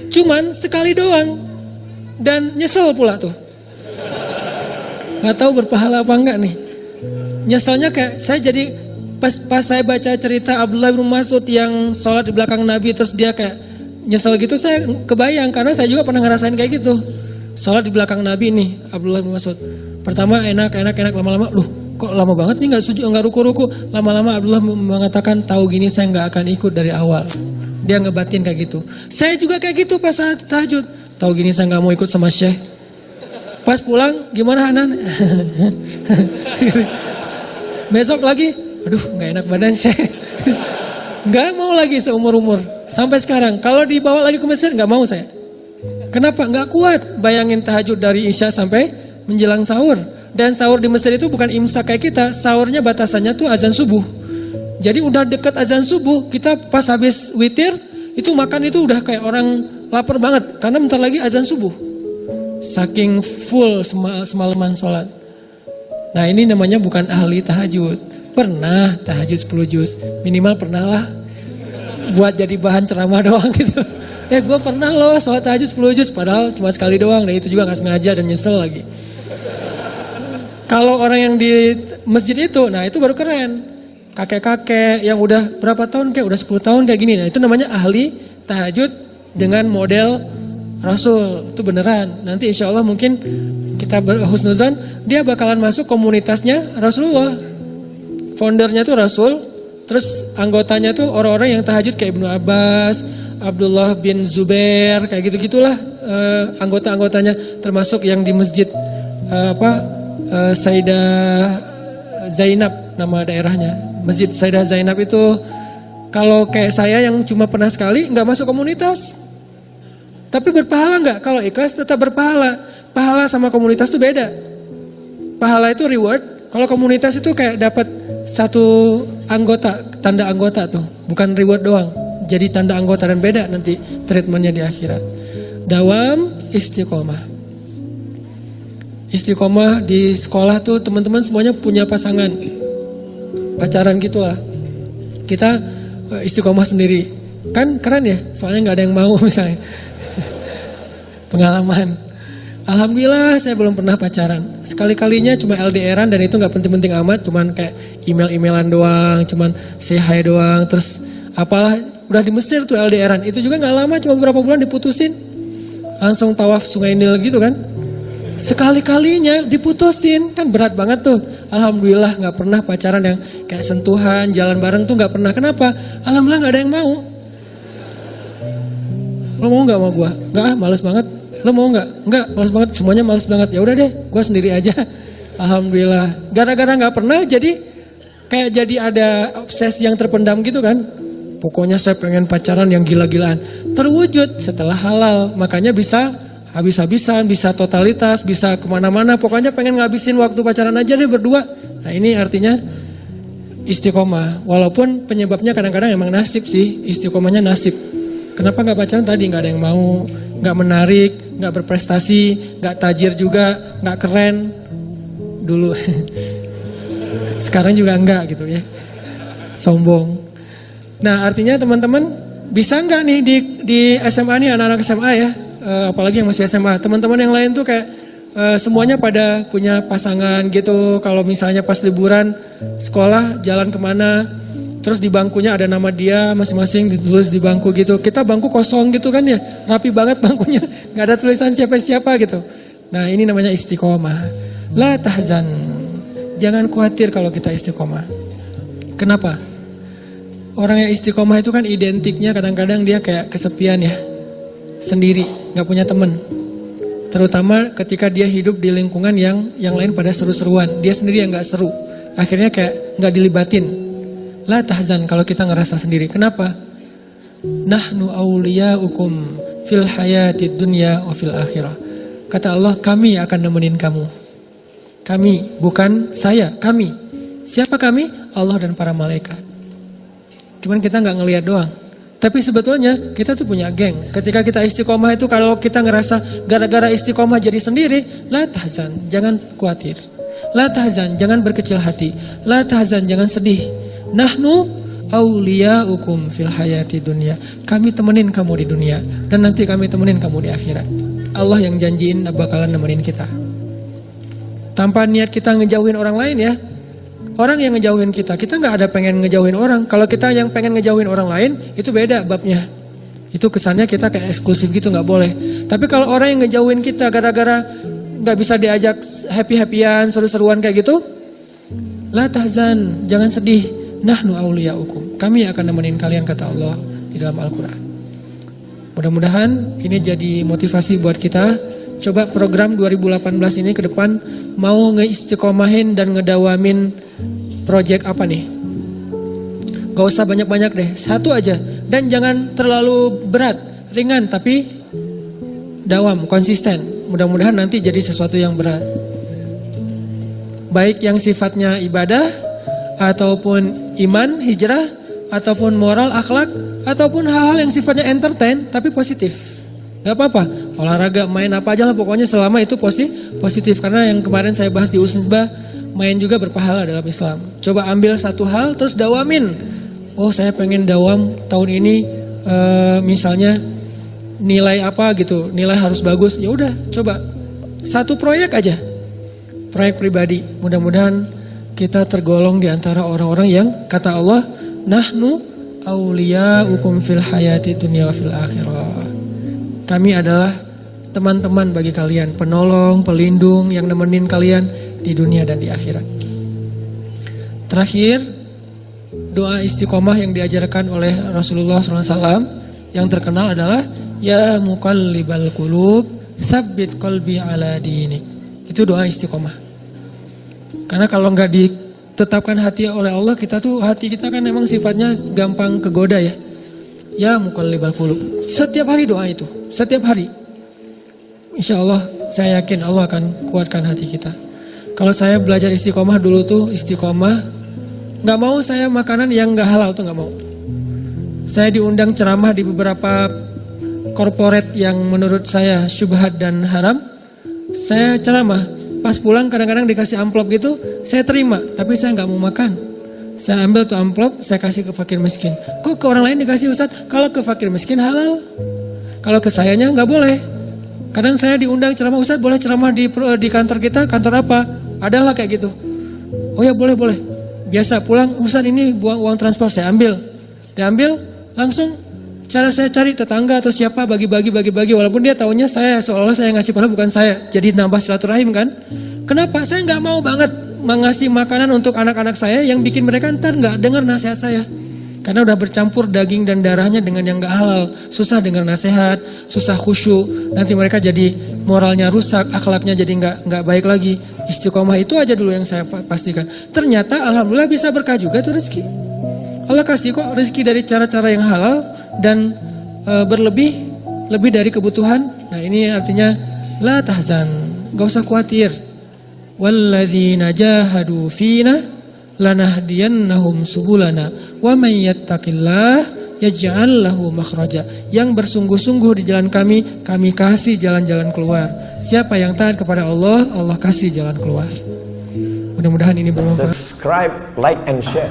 Cuman sekali doang. Dan nyesel pula tuh. Gak tahu berpahala apa enggak nih. Nyeselnya kayak saya jadi pas saya baca cerita Abdullah bin Mas'ud yang sholat di belakang Nabi terus dia kayak nyesel gitu, saya kebayang karena saya juga pernah ngerasain kayak gitu. Sholat di belakang Nabi nih Abdullah bin Mas'ud. Pertama enak lama-lama loh kok lama banget nih nggak ruku-ruku. Lama-lama Abdullah mengatakan tahu gini saya nggak akan ikut dari awal. Dia ngebatin kayak gitu. Saya juga kayak gitu pas saat tahajud. Tahu gini saya nggak mau ikut sama Syekh. Pas pulang gimana Hanan? Besok lagi, aduh nggak enak badan Syekh. Nggak mau lagi seumur-umur. Sampai sekarang kalau dibawa lagi ke Mesir nggak mau saya. Kenapa? Nggak kuat bayangin tahajud dari Isya sampai menjelang sahur. Dan sahur di Mesir itu bukan imsak kayak kita. Sahurnya batasannya tuh azan subuh. Jadi udah deket azan subuh, kita pas habis witir, itu makan itu udah kayak orang lapar banget. Karena bentar lagi azan subuh. Saking full semalaman sholat. Nah ini namanya bukan ahli tahajud. Pernah tahajud 10 juz. Minimal pernah lah. Buat jadi bahan ceramah doang gitu. Gue pernah loh sholat tahajud 10 juz. Padahal cuma sekali doang. Dan itu juga gak sengaja dan nyesel lagi. Kalau orang yang di masjid itu, nah itu baru keren. Kakek-kakek yang udah berapa tahun kayak udah 10 tahun kayak gini. Nah itu namanya ahli tahajud dengan model Rasul. Itu beneran. Nanti insya Allah mungkin kita berhusnuzan, dia bakalan masuk komunitasnya Rasulullah. Foundernya tuh Rasul. Terus anggotanya tuh orang-orang yang tahajud kayak Ibnu Abbas, Abdullah bin Zubair, kayak gitu-gitulah anggota-anggotanya. Termasuk yang di masjid Sayyidah Zainab nama daerahnya. Masjid Sayyidah Zainab itu kalau kayak saya yang cuma pernah sekali nggak masuk komunitas. Tapi berpahala nggak? Kalau ikhlas tetap berpahala. Pahala sama komunitas itu beda. Pahala itu reward. Kalau komunitas itu kayak dapat satu anggota, tanda anggota tuh. Bukan reward doang. Jadi tanda anggota dan beda nanti treatmentnya di akhirat. Dawam, istiqomah. Istiqomah di sekolah tuh teman-teman semuanya punya pasangan, pacaran gitulah. Kita istiqomah sendiri, kan keren ya, soalnya nggak ada yang mau misalnya. Pengalaman. Alhamdulillah saya belum pernah pacaran. Sekali-kalinya cuma LDRan dan itu nggak penting-penting amat, cuman kayak email-emailan doang, cuman say hi doang, terus apalah udah di Mesir tuh LDRan. Itu juga nggak lama, cuma beberapa bulan diputusin. Langsung tawaf Sungai Nil gitu kan. Sekali-kalinya diputusin, kan berat banget tuh. Alhamdulillah nggak pernah pacaran yang kayak sentuhan, jalan bareng tuh nggak pernah. Kenapa? Alhamdulillah nggak ada yang mau. Lo mau nggak sama gua? Nggak, males banget. Lo mau nggak? Nggak, males banget. Semuanya males banget. Ya udah deh, gua sendiri aja. Alhamdulillah. Gara-gara nggak pernah, jadi kayak jadi ada obsesi yang terpendam gitu kan. Pokoknya saya pengen pacaran yang gila-gilaan. Terwujud setelah halal. Makanya bisa habis-habisan, bisa totalitas, bisa kemana-mana. Pokoknya pengen ngabisin waktu pacaran aja deh berdua. Nah ini artinya istiqomah. Walaupun penyebabnya kadang-kadang emang nasib sih. Istiqomahnya nasib. Kenapa gak pacaran tadi? Gak ada yang mau, gak menarik, gak berprestasi, gak tajir juga, gak keren. Dulu. Sekarang juga enggak gitu ya. Sombong. Nah artinya teman-teman bisa enggak nih di SMA nih, anak-anak SMA ya. Apalagi yang masih SMA. Teman-teman yang lain tuh kayak semuanya pada punya pasangan gitu. Kalau misalnya pas liburan sekolah jalan kemana, terus di bangkunya ada nama dia masing-masing ditulis di bangku gitu. Kita bangku kosong gitu kan ya, rapi banget bangkunya, nggak ada tulisan siapa-siapa gitu. Nah ini namanya istiqomah. La tahzan, jangan khawatir kalau kita istiqomah. Kenapa? Orang yang istiqomah itu kan identiknya kadang-kadang dia kayak kesepian ya, sendiri, nggak punya teman. Terutama ketika dia hidup di lingkungan yang lain pada seru-seruan, dia sendiri yang nggak seru. Akhirnya kayak nggak dilibatin. La tahzan kalau kita ngerasa sendiri. Kenapa? Nahnu awliyaukum fil hayatid dunya wa fil akhirah. Kata Allah, kami akan nemenin kamu. Kami, bukan saya, kami. Siapa kami? Allah dan para malaikat. Cuman kita nggak ngelihat doang. Tapi sebetulnya kita tuh punya geng. Ketika kita istiqomah itu, kalau kita ngerasa gara-gara istiqomah jadi sendiri, la tahzan, jangan khawatir. La tahzan, jangan berkecil hati. La tahzan, jangan sedih. Nahnu awliyaukum fil hayati dunia. Kami temenin kamu di dunia dan nanti kami temenin kamu di akhirat. Allah yang janjiin bakalan nemenin kita. Tanpa niat kita ngejauhin orang lain ya. Orang yang ngejauhin kita nggak ada pengen ngejauhin orang. Kalau kita yang pengen ngejauhin orang lain, itu beda babnya. Itu kesannya kita kayak eksklusif gitu, nggak boleh. Tapi kalau orang yang ngejauhin kita gara-gara nggak bisa diajak happy-happyan, seru-seruan kayak gitu, la tahzan, jangan sedih. Nahnu awliyaukum, kami akan nemenin kalian, kata Allah di dalam Al-Quran. Mudah-mudahan ini jadi motivasi buat kita. Coba program 2018 ini ke depan mau ngeistiqomahin dan ngedawamin project apa nih? Gak usah banyak-banyak deh, satu aja. Dan jangan terlalu berat, ringan tapi dawam, konsisten. Mudah-mudahan nanti jadi sesuatu yang berat. Baik yang sifatnya ibadah, ataupun iman, hijrah, ataupun moral, akhlak, ataupun hal-hal yang sifatnya entertain tapi positif. Gak apa-apa, olahraga, main apa aja lah, pokoknya selama itu positif. Karena yang kemarin saya bahas di Usnisbah, main juga berpahala dalam Islam. Coba ambil satu hal terus dawamin. Oh saya pengen dawam tahun ini misalnya nilai apa gitu, nilai harus bagus. Ya udah, coba satu proyek aja, proyek pribadi. Mudah-mudahan kita tergolong di antara orang-orang yang kata Allah, nahnu awliyaukum fil hayati dunya wa fil akhirah. Kami adalah teman-teman bagi kalian, penolong, pelindung yang nemenin kalian di dunia dan di akhirat. Terakhir, doa istiqomah yang diajarkan oleh Rasulullah SAW yang terkenal adalah ya muqallibal qulub tsabbit qalbi ala dinik. Itu doa istiqomah. Karena kalau nggak ditetapkan hati oleh Allah, hati kita kan memang sifatnya gampang kegoda ya. Ya muqallibal qulub. Setiap hari doa itu, setiap hari. Insya Allah saya yakin Allah akan kuatkan hati kita. Kalau saya belajar istiqomah dulu tuh istiqomah, nggak mau saya makanan yang nggak halal tuh nggak mau. Saya diundang ceramah di beberapa korporat yang menurut saya syubhat dan haram, saya ceramah. Pas pulang kadang-kadang dikasih amplop gitu, saya terima, tapi saya nggak mau makan. Saya ambil tuh amplop, saya kasih ke fakir miskin. Kok ke orang lain dikasih Ustadz? Kalau ke fakir miskin halal. Kalau ke sayanya nggak boleh. Kadang saya diundang ceramah, Ustadz boleh ceramah di kantor kita, kantor apa? Adalah kayak gitu. Oh ya boleh. Biasa pulang, Ustadz ini buang uang transport, saya ambil. Diambil, langsung cara saya cari tetangga atau siapa bagi-bagi walaupun dia taunya saya seolah-olah saya ngasih padahal bukan saya. Jadi nambah silaturahim kan? Kenapa? Saya nggak mau banget mengasih makanan untuk anak-anak saya yang bikin mereka ntar nggak dengar nasihat saya. Karena udah bercampur daging dan darahnya dengan yang nggak halal, susah dengar nasihat, susah khusyuk. Nanti mereka jadi moralnya rusak, akhlaknya jadi nggak baik lagi. Istiqomah itu aja dulu yang saya pastikan. Ternyata alhamdulillah bisa berkah juga tuh rezeki. Allah kasih kok rezeki dari cara-cara yang halal dan lebih dari kebutuhan. Nah ini artinya la tahzan, gak usah khawatir. Walladzina jahadu fina lanahdiyannahum subulana wa may yattaqillah yaj'al lahu makhraja. Yang bersungguh-sungguh di jalan kami kasih jalan-jalan keluar. Siapa yang taat kepada Allah, Allah kasih jalan keluar. Mudah-mudahan ini bermanfaat. Subscribe, like and share.